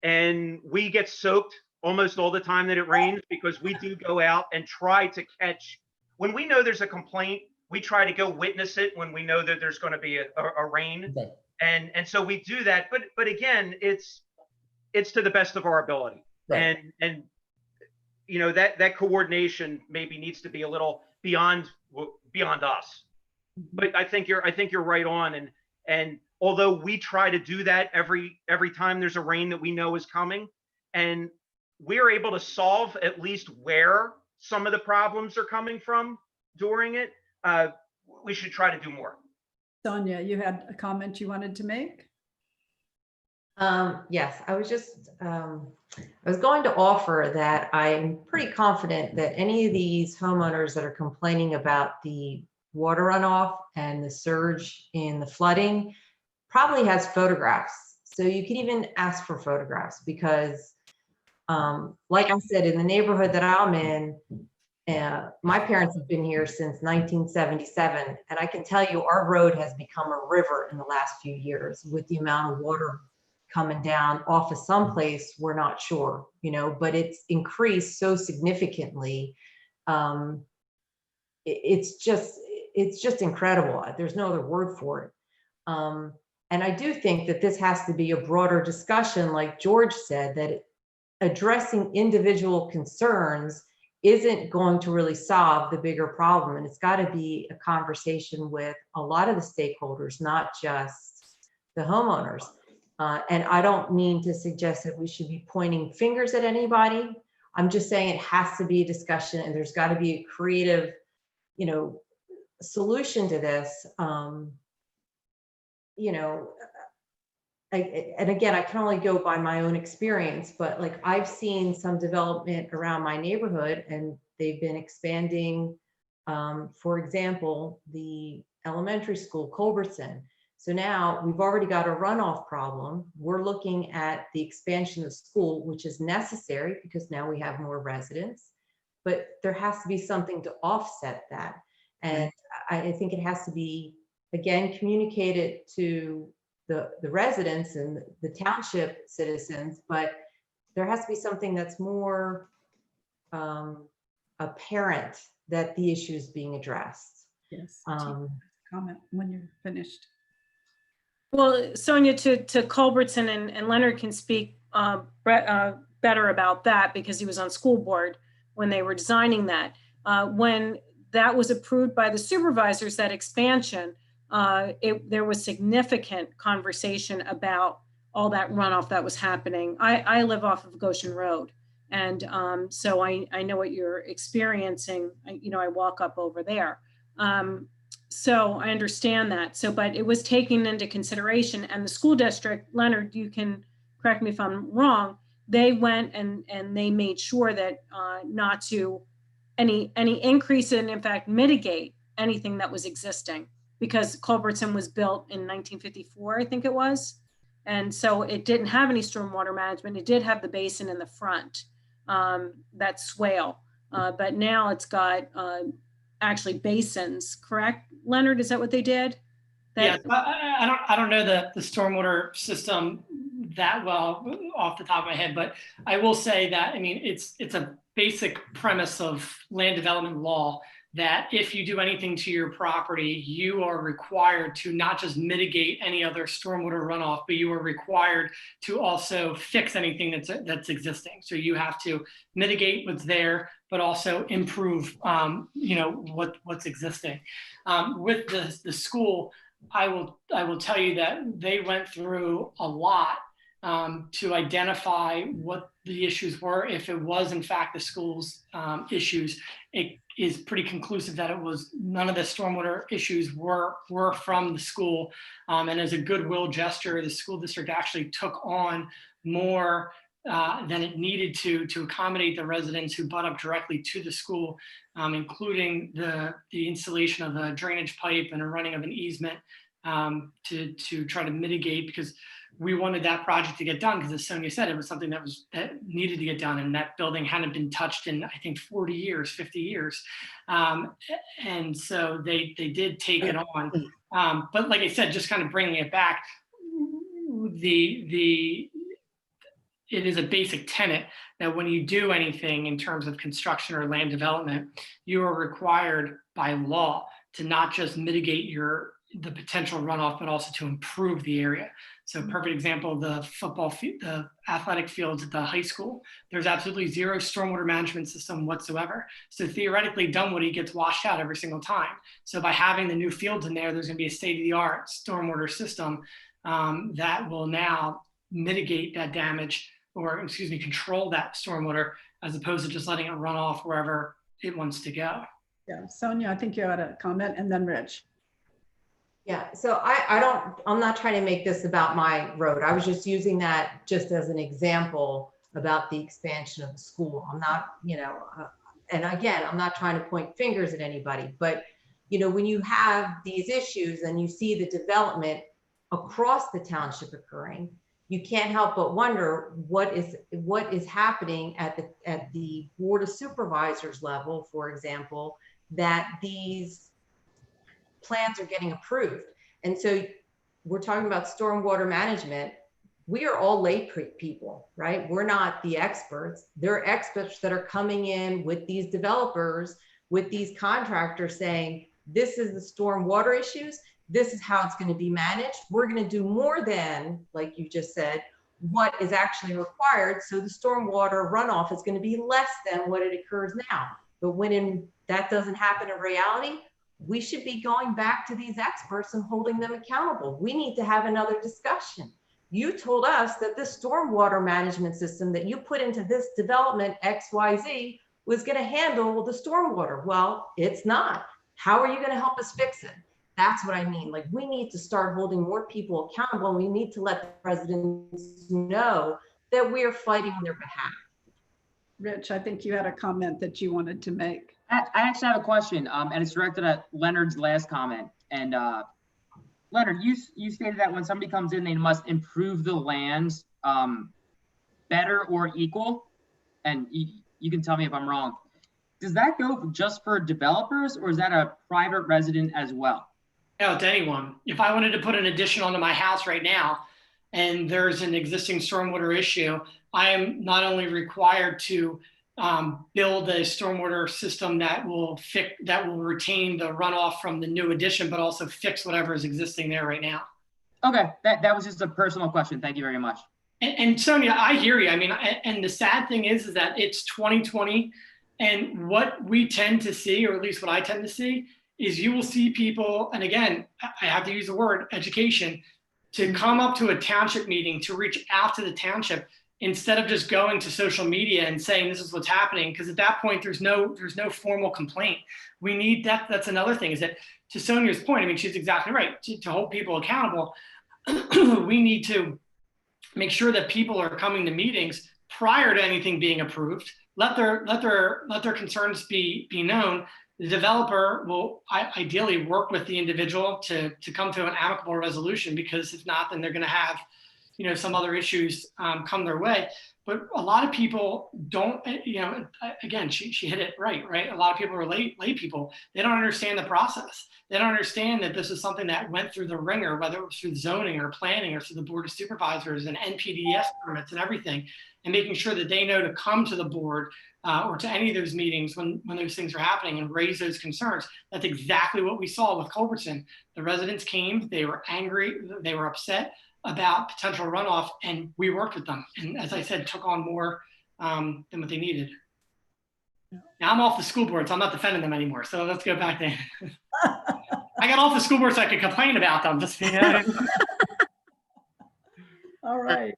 and we get soaked almost all the time that it rains because we do go out and try to catch. When we know there's a complaint, we try to go witness it when we know that there's going to be a rain. Okay. And so we do that. But again, it's to the best of our ability. Right. And that coordination maybe needs to be a little beyond us. But I think you're right on. And although we try to do that every time there's a rain that we know is coming, and we're able to solve at least where some of the problems are coming from during it, we should try to do more. Sonia, you had a comment you wanted to make? Yes, I was going to offer that I'm pretty confident that any of these homeowners that are complaining about the water runoff and the surge in the flooding probably has photographs. So you can even ask for photographs because, like I said, in the neighborhood that I'm in, my parents have been here since 1977, and I can tell you our road has become a river in the last few years with the amount of water coming down off of someplace, we're not sure, but it's increased so significantly. It's just incredible. There's no other word for it. And I do think that this has to be a broader discussion, like George said, that addressing individual concerns isn't going to really solve the bigger problem. And it's got to be a conversation with a lot of the stakeholders, not just the homeowners. And I don't mean to suggest that we should be pointing fingers at anybody. I'm just saying it has to be a discussion, and there's got to be a creative, solution to this. And again, I can only go by my own experience, but like I've seen some development around my neighborhood, and they've been expanding, for example, the elementary school, Culbertson. So now we've already got a runoff problem. We're looking at the expansion of the school, which is necessary because now we have more residents, but there has to be something to offset that. And I think it has to be, again, communicated to the residents and the township citizens, but there has to be something that's more apparent that the issue is being addressed. Yes. Comment when you're finished. Well, Sonia, to Culbertson and Leonard can speak better about that because he was on school board when they were designing that. When that was approved by the supervisors, that expansion, there was significant conversation about all that runoff that was happening. I live off of Goshen Road. And so I know what you're experiencing. I walk up over there. So I understand that. But it was taken into consideration, and the school district, Leonard, you can correct me if I'm wrong, they went and they made sure that not to any increase in fact, mitigate anything that was existing, because Culbertson was built in 1954, I think it was. And so it didn't have any stormwater management. It did have the basin in the front, that swale. But now it's got actually basins, correct? Leonard, is that what they did? Yes, I don't know the stormwater system that well off the top of my head, but I will say that, it's a basic premise of land development law that if you do anything to your property, you are required to not just mitigate any other stormwater runoff, but you are required to also fix anything that's existing. So you have to mitigate what's there, but also improve, what's existing. With the school, I will tell you that they went through a lot to identify what the issues were. If it was in fact the school's issues, it is pretty conclusive that it was none of the stormwater issues were from the school. And as a goodwill gesture, the school district actually took on more than it needed to accommodate the residents who butt up directly to the school, including the installation of a drainage pipe and a running of an easement to try to mitigate, because we wanted that project to get done, because as Sonia said, it was something that needed to get done, and that building hadn't been touched in, I think, 40 years, 50 years. And so they did take it on. But like I said, just kind of bringing it back, it is a basic tenet that when you do anything in terms of construction or land development, you are required by law to not just mitigate the potential runoff, but also to improve the area. So perfect example, the the athletic fields at the high school, there's absolutely zero stormwater management system whatsoever. So theoretically, Dunwoody gets washed out every single time. So by having the new fields in there, there's gonna be a state-of-the-art stormwater system that will now mitigate that damage, or excuse me, control that stormwater, as opposed to just letting it run off wherever it wants to go. Yeah, Sonia, I think you had a comment, and then Rich. Yeah, so I'm not trying to make this about my road. I was just using that just as an example about the expansion of the school. I'm not, and again, I'm not trying to point fingers at anybody, but when you have these issues and you see the development across the township occurring, you can't help but wonder what is happening at the Board of Supervisors level, for example, that these plans are getting approved. And so we're talking about stormwater management. We are all lay people, right? We're not the experts. There are experts that are coming in with these developers, with these contractors saying, this is the stormwater issues. This is how it's going to be managed. We're going to do more than, like you just said, what is actually required. So the stormwater runoff is going to be less than what it occurs now. But when that doesn't happen in reality, we should be going back to these experts and holding them accountable. We need to have another discussion. You told us that this stormwater management system that you put into this development XYZ was going to handle the stormwater. Well, it's not. How are you going to help us fix it? That's what I mean. Like, we need to start holding more people accountable, and we need to let the residents know that we are fighting on their behalf. Rich, I think you had a comment that you wanted to make. I actually have a question, and it's directed at Leonard's last comment. And Leonard, you stated that when somebody comes in, they must improve the lands better or equal. And you can tell me if I'm wrong. Does that go just for developers, or is that a private resident as well? No, to anyone. If I wanted to put an addition onto my house right now, and there's an existing stormwater issue, I am not only required to build a stormwater system that will retain the runoff from the new addition, but also fix whatever is existing there right now. Okay, that was just a personal question. Thank you very much. And Sonia, I hear you. I mean, and the sad thing is that it's 2020, and what we tend to see, or at least what I tend to see, is you will see people, and again, I have to use the word education, to come up to a township meeting, to reach out to the township, instead of just going to social media and saying this is what's happening, because at that point there's no formal complaint. We need that. That's another thing, is that, to Sonia's point, I mean, she's exactly right. To hold people accountable, we need to make sure that people are coming to meetings prior to anything being approved. Let their concerns be known. The developer will ideally work with the individual to come to an amicable resolution, because if not, then they're going to have some other issues come their way. But a lot of people don't, again, she hit it right? A lot of people are lay people. They don't understand the process. They don't understand that this is something that went through the ringer, whether it was through zoning or planning or through the Board of Supervisors and NPDES permits and everything, and making sure that they know to come to the board or to any of those meetings when those things are happening and raise those concerns. That's exactly what we saw with Culbertson. The residents came, they were angry, they were upset about potential runoff, and we worked with them. And as I said, took on more than what they needed. Now I'm off the school board, so I'm not defending them anymore. So let's go back there. I got off the school board so I could complain about them. Just, All right.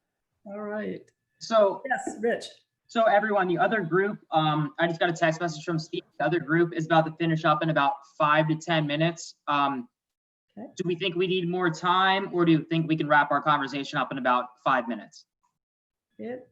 All right. So yes, Rich. So everyone, the other group, I just got a text message from Steve. The other group is about to finish up in about 5 to 10 minutes. Do we think we need more time, or do you think we can wrap our conversation up in about 5 minutes? It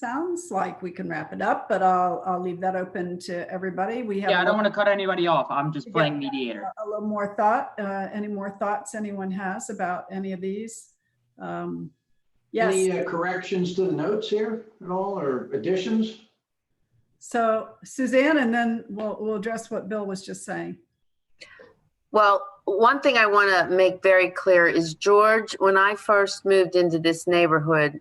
sounds like we can wrap it up, but I'll leave that open to everybody. We have Yeah, I a don't lot- want to cut anybody off. I'm just Yeah. playing mediator. a little more thought. Any more thoughts anyone has about any of these? Yes. Any corrections to the notes here at all, or additions? So Suzanne, and then we'll address what Bill was just saying. Well, one thing I want to make very clear is George, when I first moved into this neighborhood,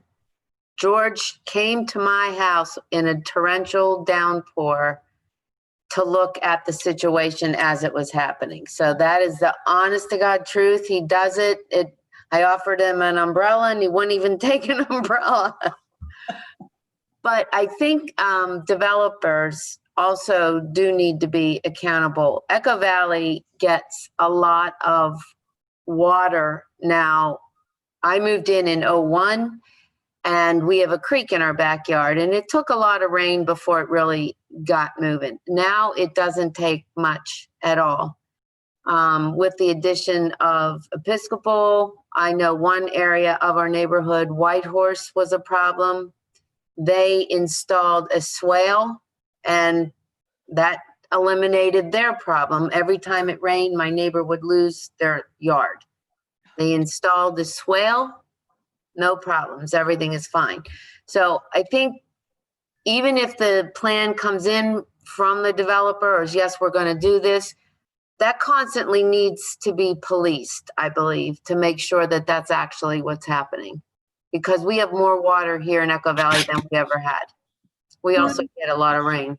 George came to my house in a torrential downpour to look at the situation as it was happening. So that is the honest to God truth. He does it. I offered him an umbrella and he wouldn't even take an umbrella. But I think developers also do need to be accountable. Echo Valley gets a lot of water now. I moved in 01 and we have a creek in our backyard and it took a lot of rain before it really got moving. Now it doesn't take much at all. With the addition of Episcopal, I know one area of our neighborhood, Whitehorse, was a problem. They installed a swale and that eliminated their problem. Every time it rained, my neighbor would lose their yard. They installed the swale, no problems, everything is fine. So I think even if the plan comes in from the developer or yes, we're going to do this, that constantly needs to be policed, I believe, to make sure that that's actually what's happening. Because we have more water here in Echo Valley than we ever had. We also get a lot of rain.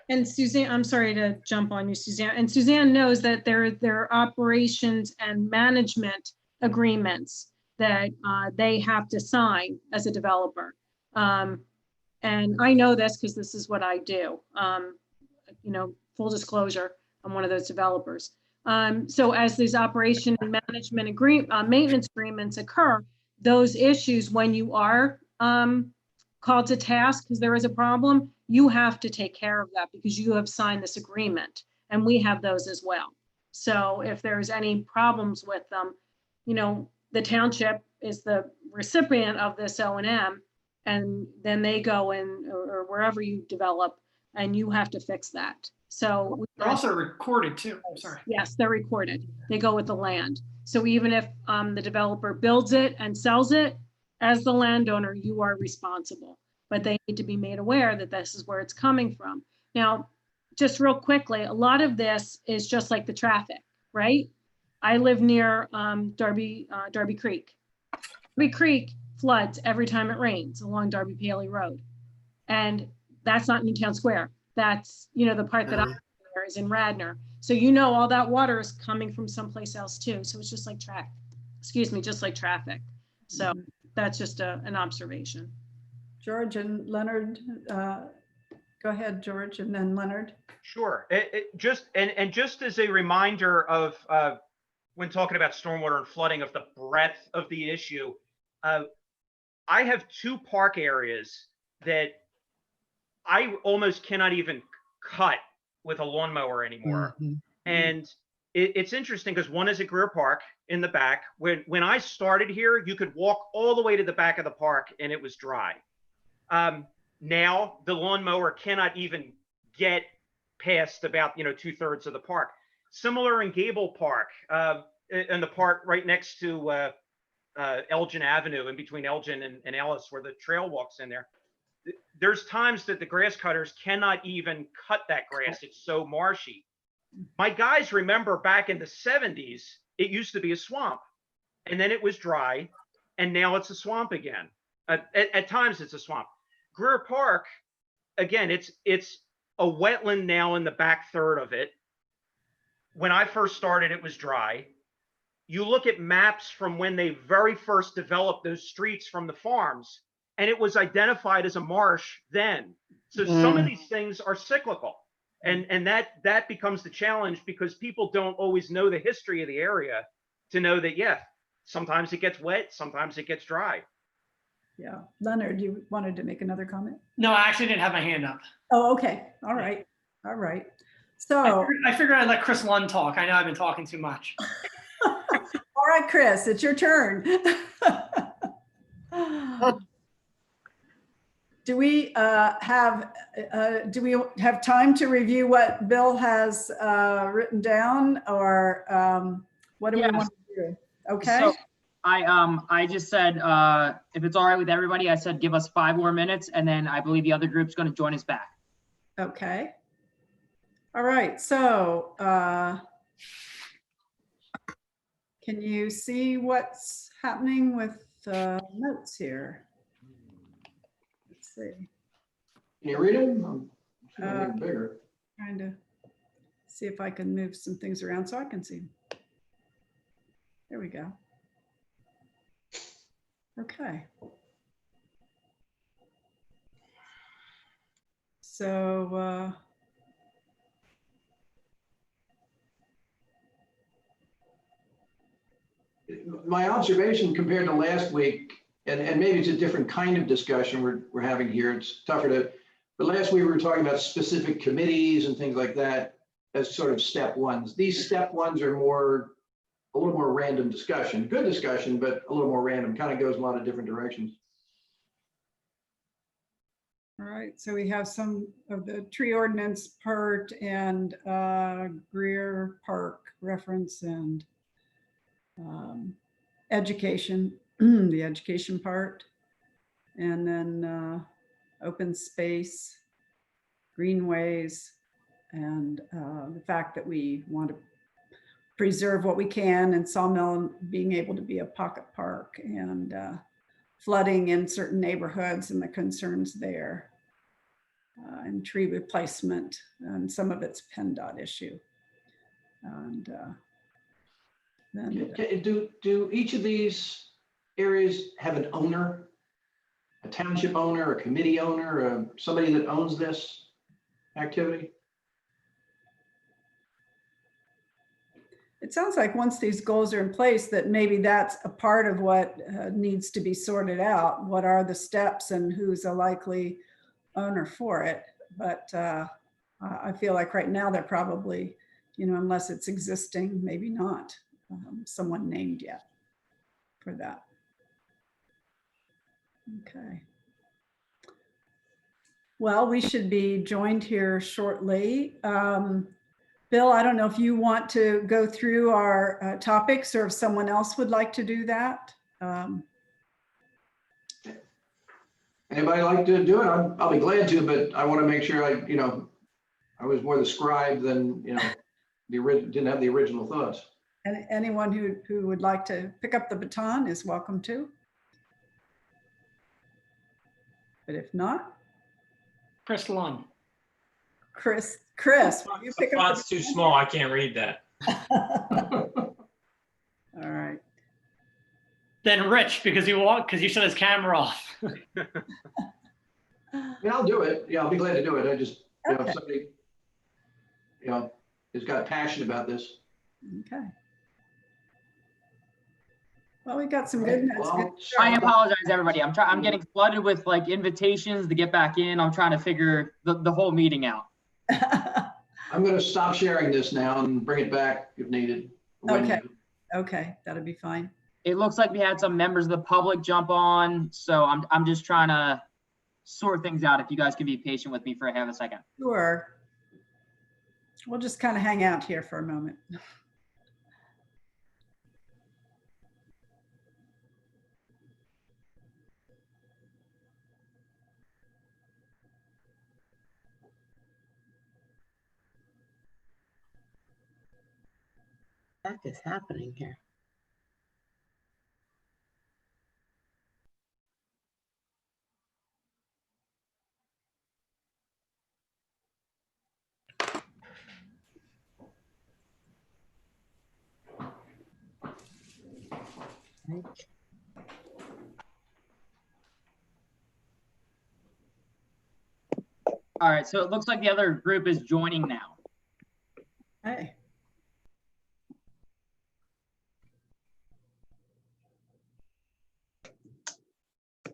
And Suzanne, I'm sorry to jump on you, Suzanne. And Suzanne knows that there are operations and management agreements that they have to sign as a developer. And I know this because this is what I do. You know, full disclosure, I'm one of those developers. So as these operation and management maintenance agreements occur, those issues, when you are called to task because there is a problem, you have to take care of that because you have signed this agreement and we have those as well. So if there's any problems with them, you know, the township is the recipient of this O&M and then they go in or wherever you develop and you have to fix that. So They're also recorded too. I'm sorry. yes, they're recorded. They go with the land. So even if the developer builds it and sells it, as the landowner, you are responsible. But they need to be made aware that this is where it's coming from. Now, just real quickly, a lot of this is just like the traffic, right? I live near Darby Creek. Darby Creek floods every time it rains along Darby Paley Road. And that's not Newtown Square. That's, you know, the part that I'm there is in Radnor. So you know all that water is coming from someplace else too. So it's just like just like traffic. So that's just an observation. George and Leonard, go ahead, George, and then Leonard. Sure. Just as a reminder of when talking about stormwater and flooding, of the breadth of the issue, I have two park areas that I almost cannot even cut with a lawnmower anymore. And it's interesting because one is at Greer Park in the back. When I started here, you could walk all the way to the back of the park and it was dry. Now the lawnmower cannot even get past about 2/3 of the park. Similar in Gable Park, in the park right next to Elgin Avenue, in between Elgin and Ellis, where the trail walks in there. There's times that the grass cutters cannot even cut that grass. It's so marshy. My guys remember back in the 70s, it used to be a swamp and then it was dry and now it's a swamp again. At times it's a swamp. Greer Park, again, it's a wetland now in the back third of it. When I first started, it was dry. You look at maps from when they very first developed those streets from the farms, and it was identified as a marsh then. So some of these things are cyclical. And that becomes the challenge because people don't always know the history of the area to know that, yeah, sometimes it gets wet, sometimes it gets dry. Yeah. Leonard, you wanted to make another comment? No, I actually didn't have my hand up. Oh, okay. All right. All right. So. I figured I'd let Chris Lund talk. I know I've been talking too much. All right, Chris, it's your turn. do we have time to review what Bill has written down, or what do we Yes. want to do? Okay. So I just said, if it's all right with everybody, I said, give us 5 more minutes, and then I believe the other group's going to join us back. Okay. All right. So can you see what's happening with the notes here? Let's see. Can you read them? I'm bigger. Trying to see if I can move some things around so I can see. There we go. Okay. So my observation compared to last week, and maybe it's a different kind of discussion we're having here. It's tougher to, but last week we were talking about specific committees and things like that as sort of step ones. These step ones are a little more random discussion, good discussion, but a little more random, kind of goes a lot of different directions. all right, so we have some of the tree ordinance part and Greer Park reference and education, the education part, and then open space, greenways, and the fact that we want to preserve what we can, and Sawmill being able to be a pocket park, and flooding in certain neighborhoods and the concerns there, and tree replacement, and some of it's PennDOT issue. And then Do each of these areas have an owner, a township owner, a committee owner, somebody that owns this activity? it sounds like once these goals are in place, that maybe that's a part of what needs to be sorted out. What are the steps and who's a likely owner for it? But I feel like right now they're probably, unless it's existing, maybe not someone named yet for that. Okay. Well, we should be joined here shortly. Bill, I don't know if you want to go through our topics or if someone else would like to do that. Anybody like to do it? I'll be glad to, but I want to make sure I was more the scribe than, didn't have the original thoughts. And anyone who would like to pick up the baton is welcome to. But if not, Chris Lund. Chris, will you pick up the Font's too small. I can't read that. All right. Then Rich, because you shut his camera off. Yeah, I'll do it. Yeah, I'll be glad to do it. I just, Okay. if somebody, has got passion about this. Okay. Well, we got some good notes. Good I job. apologize, everybody. I'm getting flooded with like invitations to get back in. I'm trying to figure the whole meeting out. I'm going to stop sharing this now and bring it back if needed. when Okay. needed. Okay, that'll be fine. It looks like we had some members of the public jump on, so I'm just trying to sort things out. If you guys can be patient with me for a half a second. Sure. We'll just kind of hang out here for a moment. What is happening here? All right, so it looks like the other group is joining now. Hey.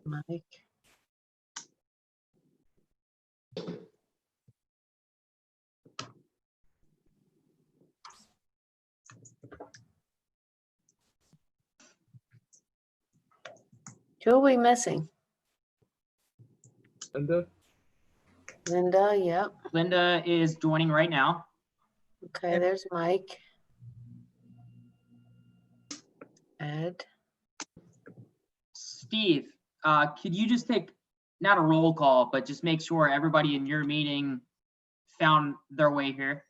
Mike. Who are we missing? Linda, yep. Linda is joining right now. Okay, there's Mike. Ed. Steve, could you just take, not a roll call, but just make sure everybody in your meeting found their way here?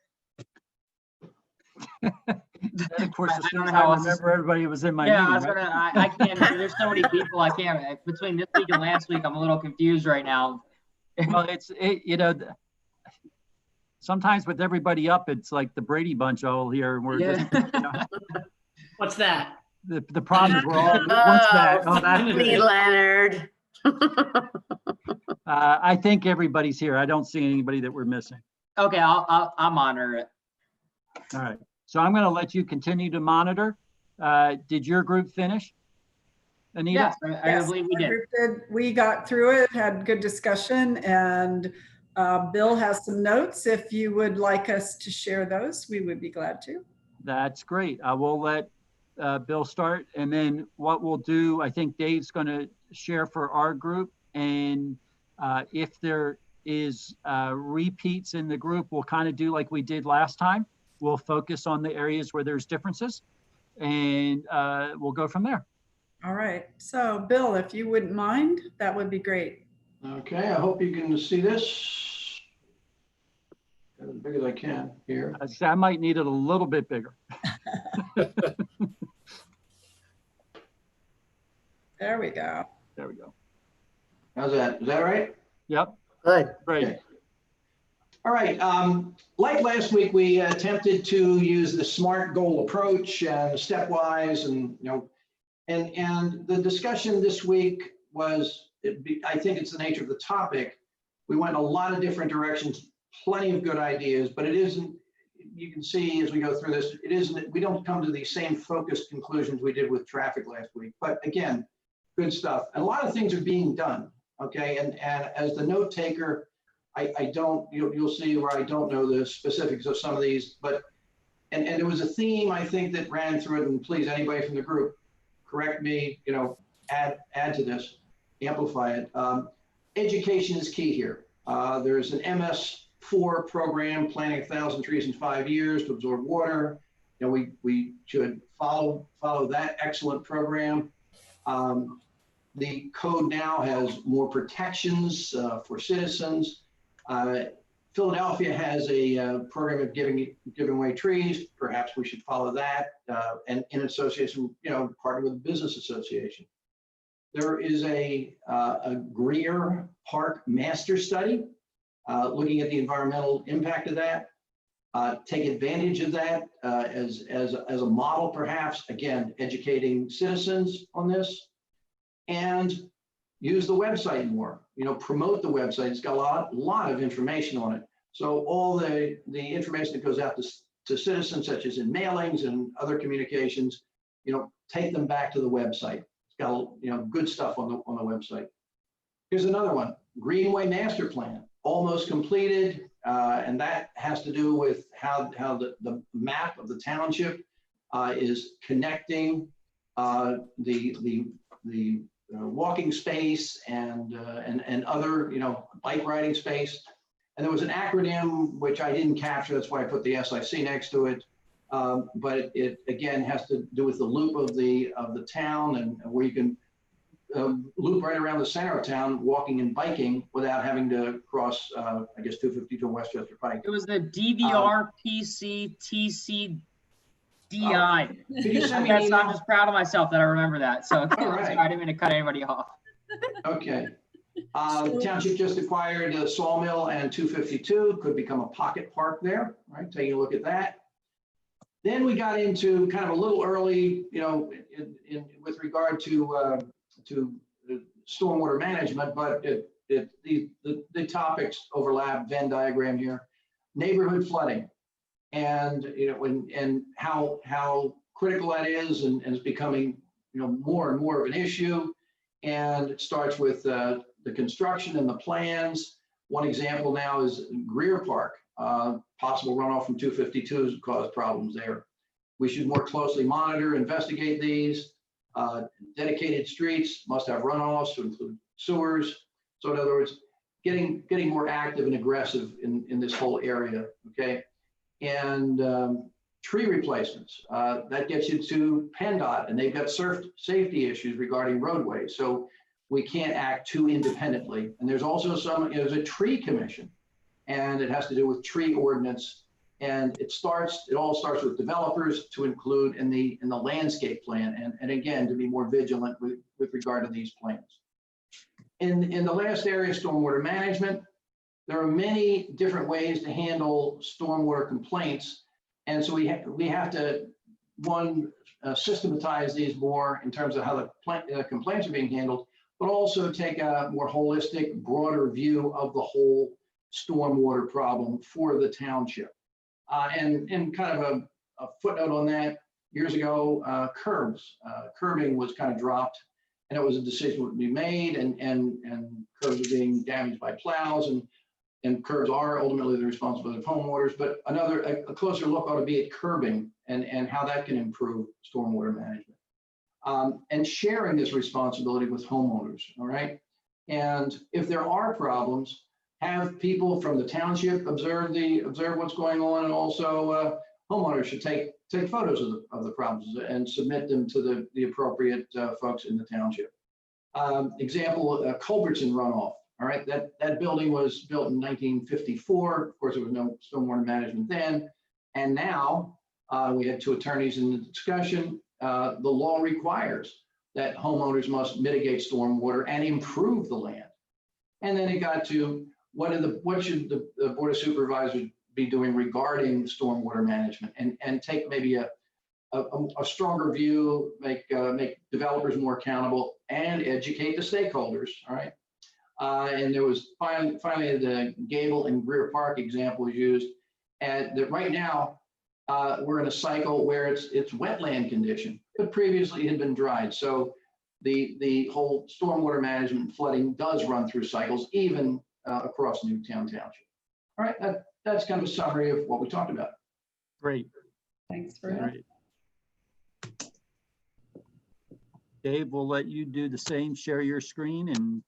And of course, I as don't soon know as how I else to- remember everybody was in my Yeah, I meeting, was right? gonna, I can't, there's so many people, I can't, between this week and last week, I'm a little confused right now. Well, sometimes with everybody up, it's like the Brady Bunch all here, and we're just, Yeah. What's that? the problem is we're all, what's that? Oh, that's Lee it. Leonard. I think everybody's here. I don't see anybody that we're missing. Okay, I'll monitor it. All right, so I'm going to let you continue to monitor. Did your group finish? Anita? Yes, I Yes, believe we our did. group did. We got through it, had good discussion, and Bill has some notes. If you would like us to share those, we would be glad to. That's great. I will let Bill start, and then what we'll do, I think Dave's going to share for our group, and if there is repeats in the group, we'll kind of do like we did last time. We'll focus on the areas where there's differences, and we'll go from there. All right. So Bill, if you wouldn't mind, that would be great. Okay, I hope you can see this. Got as big as I can here. I might need it a little bit bigger. There we go. There we go. How's that? Is that right? Yep. Good. Great. Okay. All right, like last week, we attempted to use the SMART goal approach and stepwise, and and the discussion this week was, I think it's the nature of the topic. We went in a lot of different directions, plenty of good ideas, but it isn't, you can see as we go through this, it isn't, we don't come to the same focused conclusions we did with traffic last week. But again, good stuff. And a lot of things are being done, okay? And as the note taker, I don't, you'll see where I don't know the specifics of some of these, but, and there was a theme, I think, that ran through it, and please, anybody from the group, correct me, add to this, amplify it. Education is key here. There's an MS4 program, planting 1,000 trees in 5 years to absorb water. We should follow that excellent program. The code now has more protections for citizens. Philadelphia has a program of giving away trees. Perhaps we should follow that, and in association, partner with the business association. There is a Greer Park master study looking at the environmental impact of that. Take advantage of that as a model, perhaps, again, educating citizens on this, and use the website more, promote the website. It's got a lot of information on it. So all the information that goes out to citizens, such as in mailings and other communications, take them back to the website. It's got, good stuff on the website. Here's another one, Greenway Master Plan, almost completed. And that has to do with how the map of the township is connecting the walking space and other, bike riding space. And there was an acronym which I didn't capture. That's why I put the SIC next to it. But it again has to do with the loop of the town, and where you can loop right around the center of town, walking and biking without having to cross, I guess, 252 Westchester Pike. It was the DBRPCD. Could you send me an Yes, I'm email? just proud of myself that I remember that. So All right. I didn't mean to cut anybody off. Okay. Township just acquired a sawmill and 252, could become a pocket park there, right? Taking a look at that. Then we got into kind of a little early, with regard to stormwater management, but the topics overlap. Venn diagram here, neighborhood flooding, and and how critical that is, and it's becoming more and more of an issue. And it starts with the construction and the plans. One example now is Greer Park. Possible runoff from 252s cause problems there. We should more closely monitor, investigate these. Dedicated streets must have runoffs to include sewers. So in other words, getting more active and aggressive in this whole area, okay? And tree replacements, that gets you to PennDOT, and they've got safety issues regarding roadways. So we can't act too independently. And there's also there's a tree commission, and it has to do with tree ordinance. And it all starts with developers to include in the landscape plan, and again, to be more vigilant with regard to these plans. In the last area, stormwater management, there are many different ways to handle stormwater complaints. And so we have to, systematize these more in terms of how the complaints are being handled, but also take a more holistic, broader view of the whole stormwater problem for the township. And kind of a footnote on that, years ago, curbing was kind of dropped, and it was a decision would be made, and curbs are being damaged by plows, and curbs are ultimately the responsibility of homeowners. But a closer look ought to be at curbing and how that can improve stormwater management, and sharing this responsibility with homeowners. All right, and if there are problems, have people from the township observe what's going on, and also homeowners should take photos of the problems and submit them to the appropriate folks in the township. Example, Culbertson runoff. All right, that building was built in 1954. Of course, there was no stormwater management then, and now we had two attorneys in the discussion. The law requires that homeowners must mitigate stormwater and improve the land. And then it got to what should the Board of Supervisors be doing regarding stormwater management, and take maybe a stronger view, make developers more accountable, and educate the stakeholders. All right. And there was finally the Gable and Greer Park example was used, and that right now we're in a cycle where it's wetland condition, but previously had been dried. So the whole stormwater management and flooding does run through cycles, even across Newtown Township. All right, that's kind of a summary of what we talked about. Great. Thanks for that. Great. Dave, we'll let you do the same, share your screen. And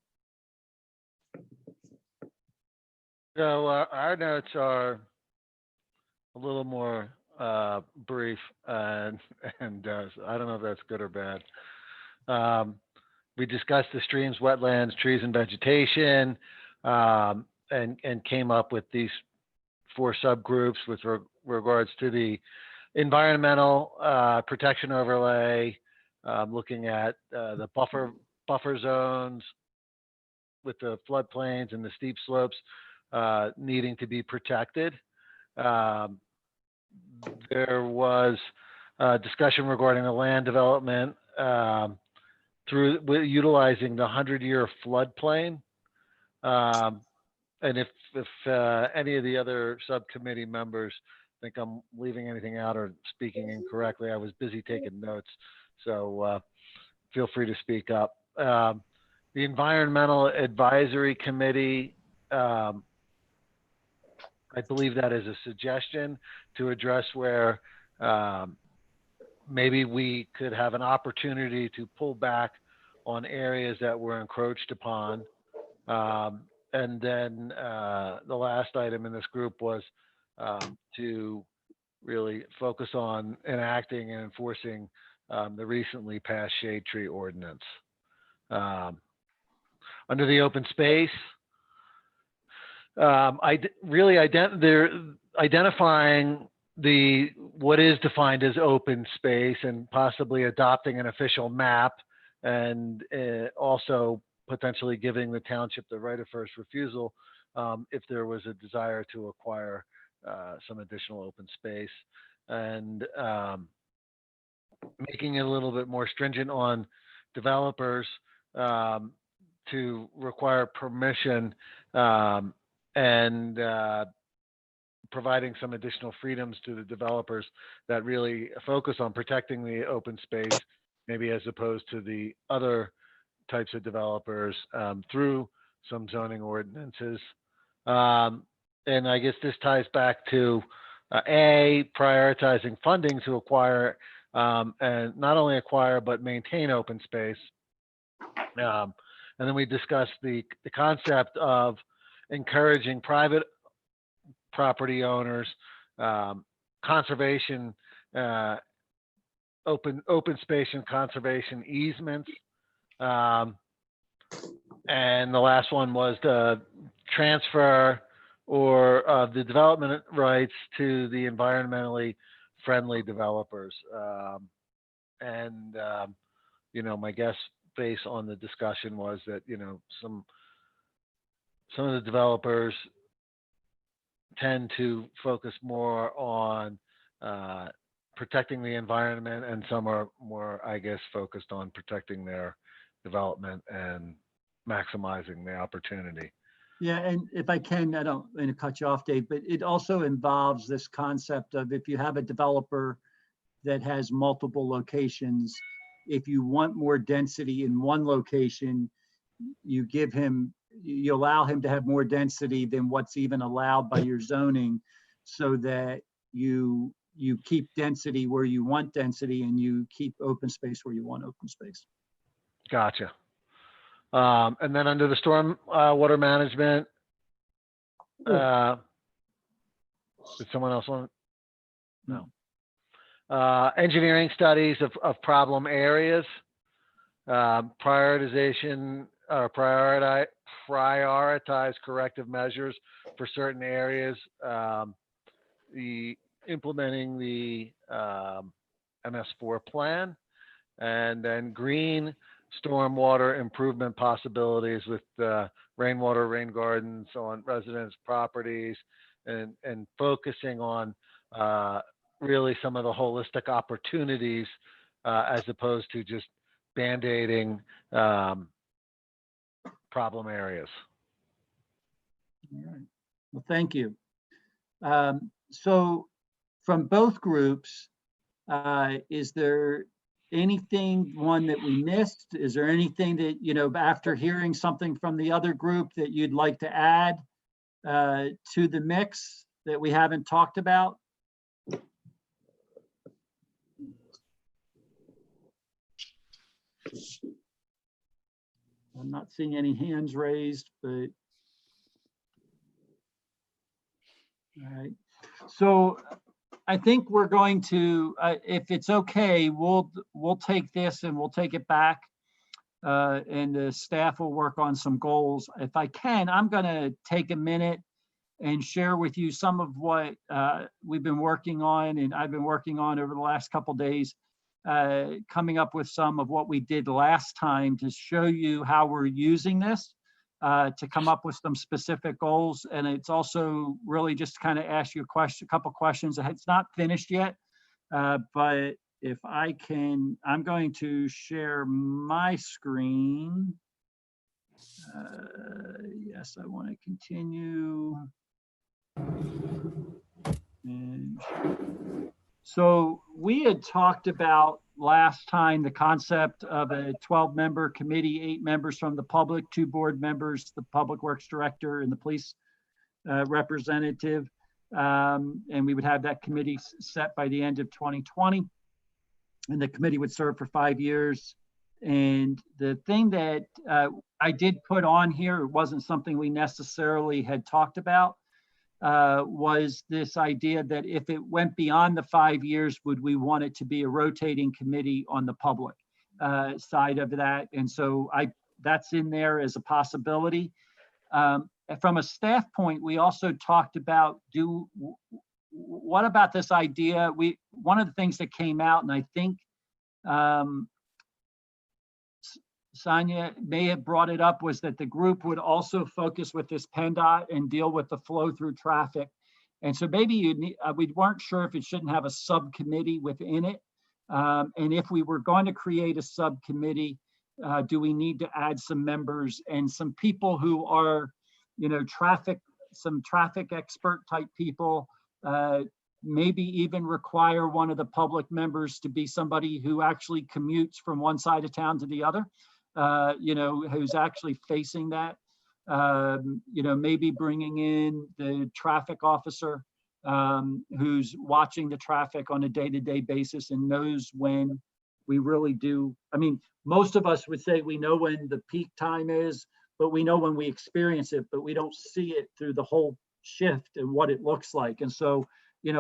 So our notes are a little more brief, and I don't know if that's good or bad. We discussed the streams, wetlands, trees, and vegetation, and came up with these 4 subgroups with regards to the environmental protection overlay, looking at the buffer zones with the floodplains and the steep slopes needing to be protected. There was discussion regarding the land development through utilizing the 100-year floodplain. And if any of the other subcommittee members think I'm leaving anything out or speaking incorrectly, I was busy taking notes, so feel free to speak up. The Environmental Advisory Committee, I believe that is a suggestion to address where maybe we could have an opportunity to pull back on areas that were encroached upon. And then the last item in this group was to really focus on enacting and enforcing the recently passed shade tree ordinance. Under the open space, identifying what is defined as open space and possibly adopting an official map, and also potentially giving the township the right of first refusal if there was a desire to acquire some additional open space, and making it a little bit more stringent on developers to require permission, and providing some additional freedoms to the developers that really focus on protecting the open space, maybe as opposed to the other types of developers through some zoning ordinances. And I guess this ties back to prioritizing funding to acquire and not only acquire but maintain open space. And then we discussed the concept of encouraging private property owners, conservation, open space and conservation easements. And the last one was the transfer or the development rights to the environmentally friendly developers. My guess based on the discussion was that, some of the developers tend to focus more on protecting the environment, and some are more, I guess, focused on protecting their development and maximizing the opportunity. Yeah, and if I can, I don't mean to cut you off, Dave, but it also involves this concept of if you have a developer that has multiple locations, if you want more density in one location, you allow him to have more density than what's even allowed by your zoning, so that you keep density where you want density and you keep open space where you want open space. Gotcha. And then under the storm water management, did someone else want? No. Engineering studies of problem areas, prioritization or prioritize corrective measures for certain areas, implementing the MS4 plan, and then green stormwater improvement possibilities with rainwater, rain gardens on residents' properties, and focusing on really some of the holistic opportunities as opposed to just band-aiding problem areas. All right. Well, thank you. So from both groups, is there one that we missed? Is there anything that, after hearing something from the other group, that you'd like to add to the mix that we haven't talked about? I'm not seeing any hands raised, but all right. So I think we're going to, if it's okay, we'll take this and we'll take it back, and the staff will work on some goals. If I can, I'm going to take a minute and share with you some of what we've been working on, and I've been working on over the last couple of days, coming up with some of what we did last time to show you how we're using this to come up with some specific goals. And it's also really just kind of ask you a couple questions. It's not finished yet, but if I can, I'm going to share my screen. Yes, I want to continue. And so we had talked about last time the concept of a 12-member committee, 8 members from the public, 2 board members, the public works director and the police representative. And we would have that committee set by the end of 2020. And the committee would serve for 5 years. And the thing that I did put on here, it wasn't something we necessarily had talked about, was this idea that if it went beyond the 5 years, would we want it to be a rotating committee on the public side of that? And so that's in there as a possibility. From a staff point, we also talked about what about this idea? One of the things that came out, and I think Sonia may have brought it up, was that the group would also focus with this PennDOT and deal with the flow through traffic. And so maybe we weren't sure if it shouldn't have a subcommittee within it. And if we were going to create a subcommittee, do we need to add some members and some people who are, some traffic expert type people, maybe even require one of the public members to be somebody who actually commutes from one side of town to the other, who's actually facing that, maybe bringing in the traffic officer who's watching the traffic on a day-to-day basis and knows when we really do. I mean, most of us would say we know when the peak time is, but we know when we experience it, but we don't see it through the whole shift and what it looks like. And so,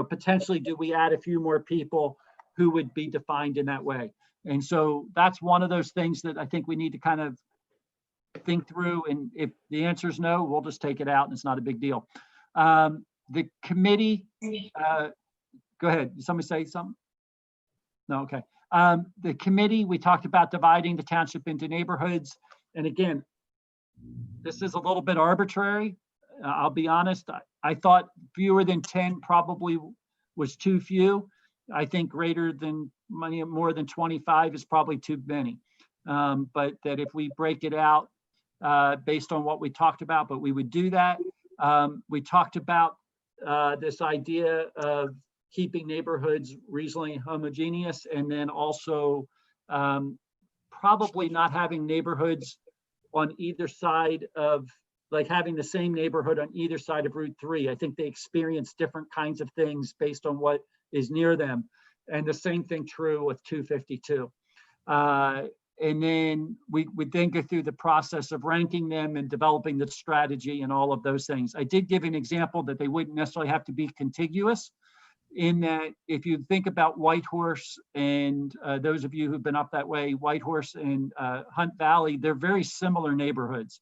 potentially, do we add a few more people who would be defined in that way? And so that's one of those things that I think we need to kind of think through. And if the answer is no, we'll just take it out and it's not a big deal. The committee, go ahead. Did somebody say something? No, okay. The committee, we talked about dividing the township into neighborhoods. And again, this is a little bit arbitrary. I'll be honest. I thought fewer than 10 probably was too few. I think greater than more than 25 is probably too many. But that if we break it out based on what we talked about, but we would do that. We talked about this idea of keeping neighborhoods reasonably homogeneous, and then also probably not having neighborhoods on either side of, like having the same neighborhood on either side of Route 3. I think they experience different kinds of things based on what is near them. And the same thing true with 252. And then we would then go through the process of ranking them and developing the strategy and all of those things. I did give an example that they wouldn't necessarily have to be contiguous, in that if you think about Whitehorse and those of you who've been up that way, Whitehorse and Hunt Valley, they're very similar neighborhoods.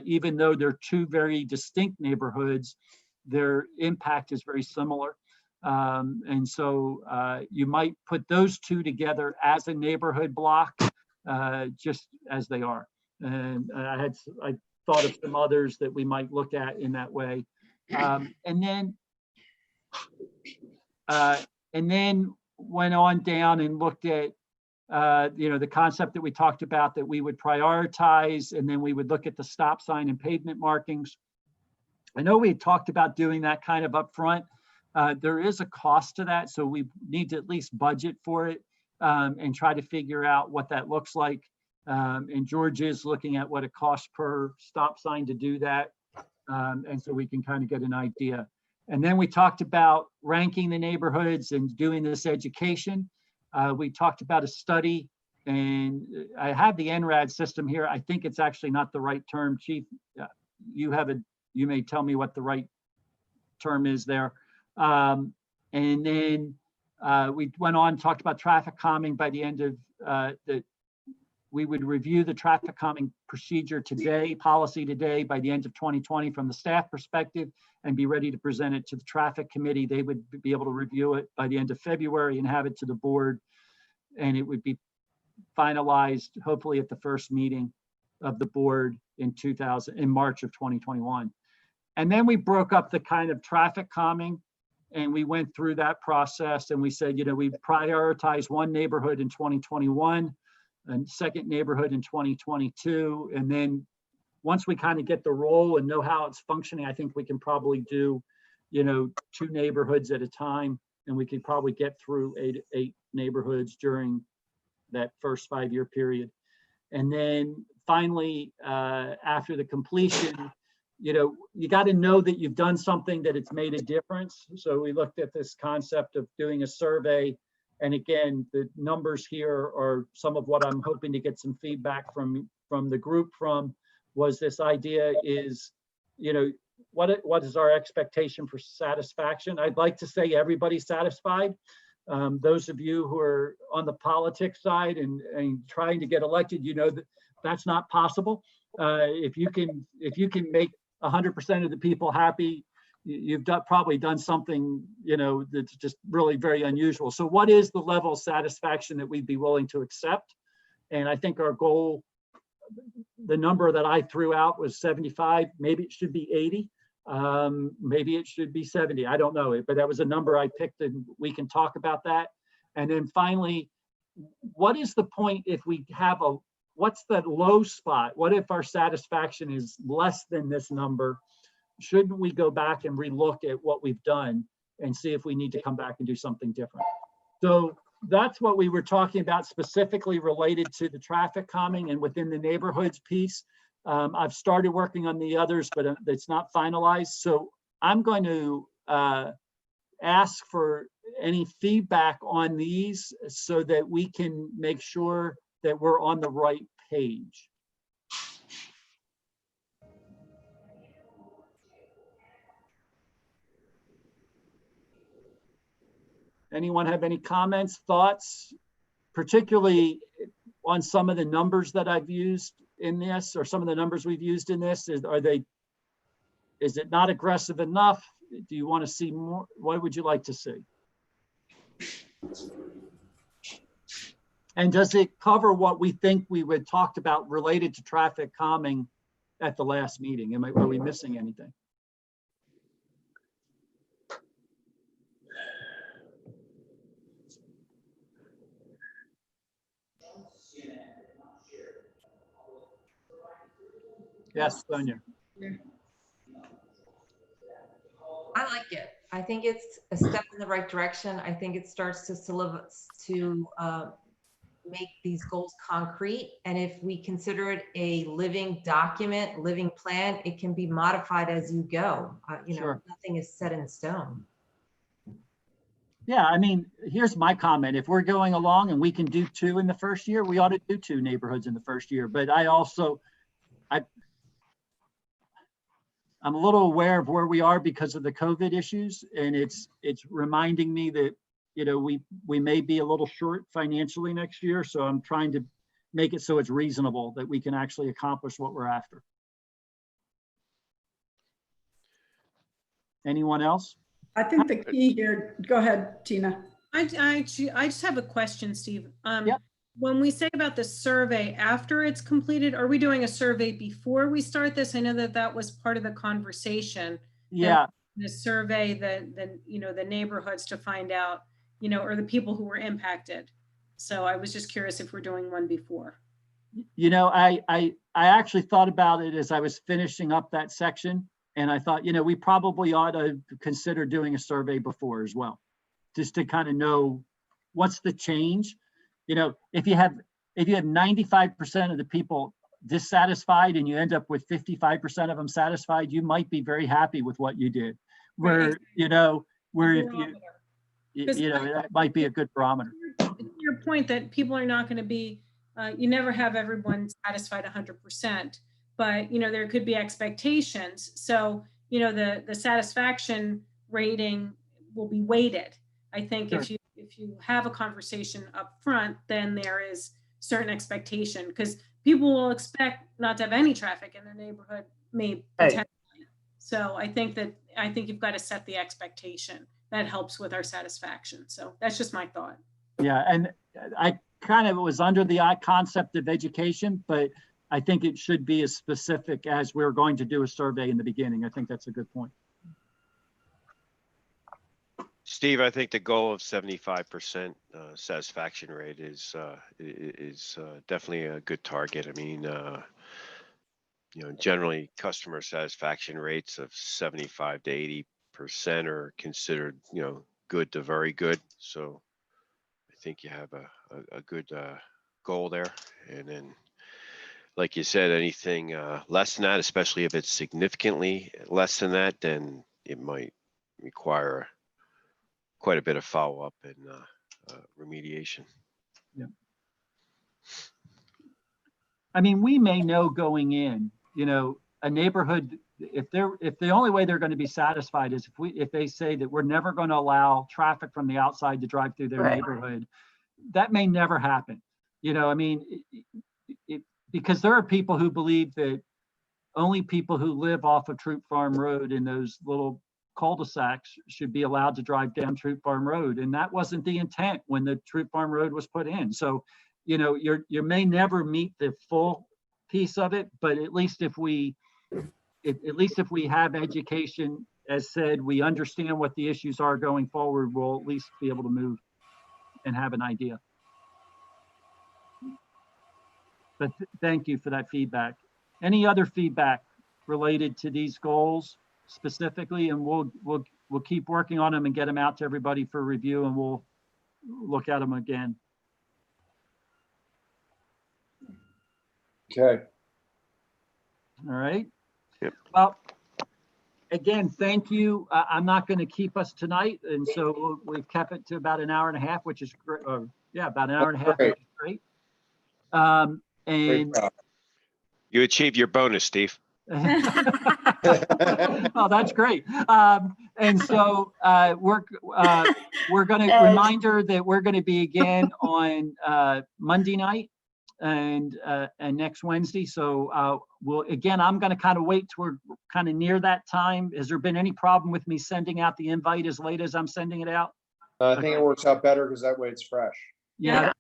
Even though they're two very distinct neighborhoods, their impact is very similar. And so you might put those two together as a neighborhood block, just as they are. And I thought of some others that we might look at in that way. And then went on down and looked at the concept that we talked about, that we would prioritize, and then we would look at the stop sign and pavement markings. I know we had talked about doing that kind of upfront. There is a cost to that, so we need to at least budget for it and try to figure out what that looks like. And George is looking at what it costs per stop sign to do that. And so we can kind of get an idea. And then we talked about ranking the neighborhoods and doing this education. We talked about a study, and I have the NRAD system here. I think it's actually not the right term, Chief. You may tell me what the right term is there. And then we went on and talked about traffic calming. By the end of we would review the traffic calming procedure today, policy today, by the end of 2020 from the staff perspective, and be ready to present it to the traffic committee. They would be able to review it by the end of February and have it to the board. And it would be finalized hopefully at the first meeting of the board in March of 2021. And then we broke up the kind of traffic calming, and we went through that process, and we said, we prioritize one neighborhood in 2021, and second neighborhood in 2022. And then once we kind of get the role and know how it's functioning, I think we can probably do, 2 neighborhoods at a time, and we could probably get through eight neighborhoods during that first 5-year period. And then finally, after the completion, you got to know that you've done something, that it's made a difference. So we looked at this concept of doing a survey. And again, the numbers here are some of what I'm hoping to get some feedback from the group from, was this idea is, what is our expectation for satisfaction? I'd like to say everybody's satisfied. Those of you who are on the politics side and trying to get elected, that that's not possible. If you can make 100% of the people happy, you've probably done something, that's just really very unusual. So what is the level of satisfaction that we'd be willing to accept? And I think our goal, the number that I threw out was 75. Maybe it should be 80. Maybe it should be 70. I don't know, but that was a number I picked, and we can talk about that. And then finally, what is the point if we have what's the low spot? What if our satisfaction is less than this number? Shouldn't we go back and relook at what we've done and see if we need to come back and do something different? So that's what we were talking about, specifically related to the traffic calming and within the neighborhoods piece. I've started working on the others, but it's not finalized. So I'm going to ask for any feedback on these so that we can make sure that we're on the right page. Anyone have any comments, thoughts, particularly on some of the numbers that I've used in this, or some of the numbers we've used in this? Is it not aggressive enough? Do you want to see more? What would you like to see? And does it cover what we think we would talked about related to traffic calming at the last meeting? Are we missing anything? Yes, Sonia. I like it. I think it's a step in the right direction. I think it starts to make these goals concrete. And if we consider it a living document, living plan, it can be modified as you go. Sure. Nothing is set in stone. Yeah, I mean, here's my comment. If we're going along and we can do 2 in the first year, we ought to do 2 neighborhoods in the first year. But I'm a little aware of where we are because of the COVID issues, and it's reminding me that, we may be a little short financially next year. So I'm trying to make it so it's reasonable that we can actually accomplish what we're after. Anyone else? I think the key here, go ahead, Tina. I just have a question, Steve. Yep. When we say about the survey after it's completed, are we doing a survey before we start this? I know that was part of the conversation. Yeah. The survey, the neighborhoods to find out, or the people who were impacted. So I was just curious if we're doing one before. I actually thought about it as I was finishing up that section, and I thought, we probably ought to consider doing a survey before as well, just to kind of know what's the change. If you have 95% of the people dissatisfied and you end up with 55% of them satisfied, you might be very happy with what you did. Where if that might be a good barometer. Your point that people are not going to be, you never have everyone satisfied 100%, but there could be expectations. So the satisfaction rating will be weighted. I think Sure. if you have a conversation up front, then there is certain expectation, because people will expect not to have any traffic in their neighborhood, potentially. So I think you've got to set the expectation. That helps with our satisfaction. So that's just my thought. Yeah, and I kind of was under the concept of education, but I think it should be as specific as we're going to do a survey in the beginning. I think that's a good point. Steve, I think the goal of 75% satisfaction rate is definitely a good target. I mean, generally customer satisfaction rates of 75 to 80% are considered, good to very good. So I think you have a good goal there. And then, like you said, anything less than that, especially if it's significantly less than that, then it might require quite a bit of follow-up and remediation. Yeah. I mean, we may know going in, a neighborhood, if the only way they're going to be satisfied is if they say that we're never going to allow traffic from the outside to drive through their neighborhood, that may never happen. Because there are people who believe that only people who live off of Troop Farm Road in those little cul-de-sacs should be allowed to drive down Troop Farm Road. And that wasn't the intent when the Troop Farm Road was put in. So, you may never meet the full piece of it, but at least if we have education, as said, we understand what the issues are going forward, we'll at least be able to move and have an idea. But thank you for that feedback. Any other feedback related to these goals specifically? And we'll keep working on them and get them out to everybody for review, and we'll look at them again. Okay. All right. Yep. Well, again, thank you. I'm not going to keep us tonight, and so we've kept it to about an hour and a half, which is great. About an hour and a half, which is great. And you achieved your bonus, Steve. Oh, that's great. And so we're going to reminder that we're going to be again on Monday night and next Wednesday. So I'm going to kind of wait till we're kind of near that time. Has there been any problem with me sending out the invite as late as I'm sending it out? I think it works out better because that way it's fresh. Yeah.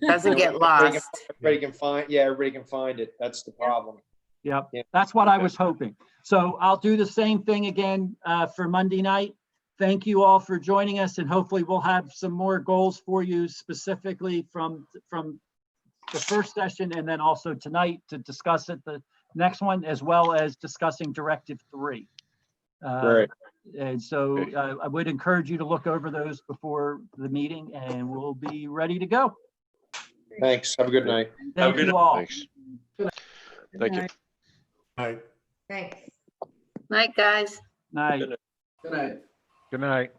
Doesn't get lost. Everybody can find, yeah, everybody can find it. That's the problem. Yep, Yeah. that's what I was hoping. So I'll do the same thing again for Monday night. Thank you all for joining us, and hopefully we'll have some more goals for you specifically from the first session and then also tonight to discuss at the next one, as well as discussing Directive 3. Right. And so I would encourage you to look over those before the meeting, and we'll be ready to go. Thanks. Have a good night. Thank you all. Thanks. Thank you. All right. Thanks. Night, guys. Night. Good night. Good night.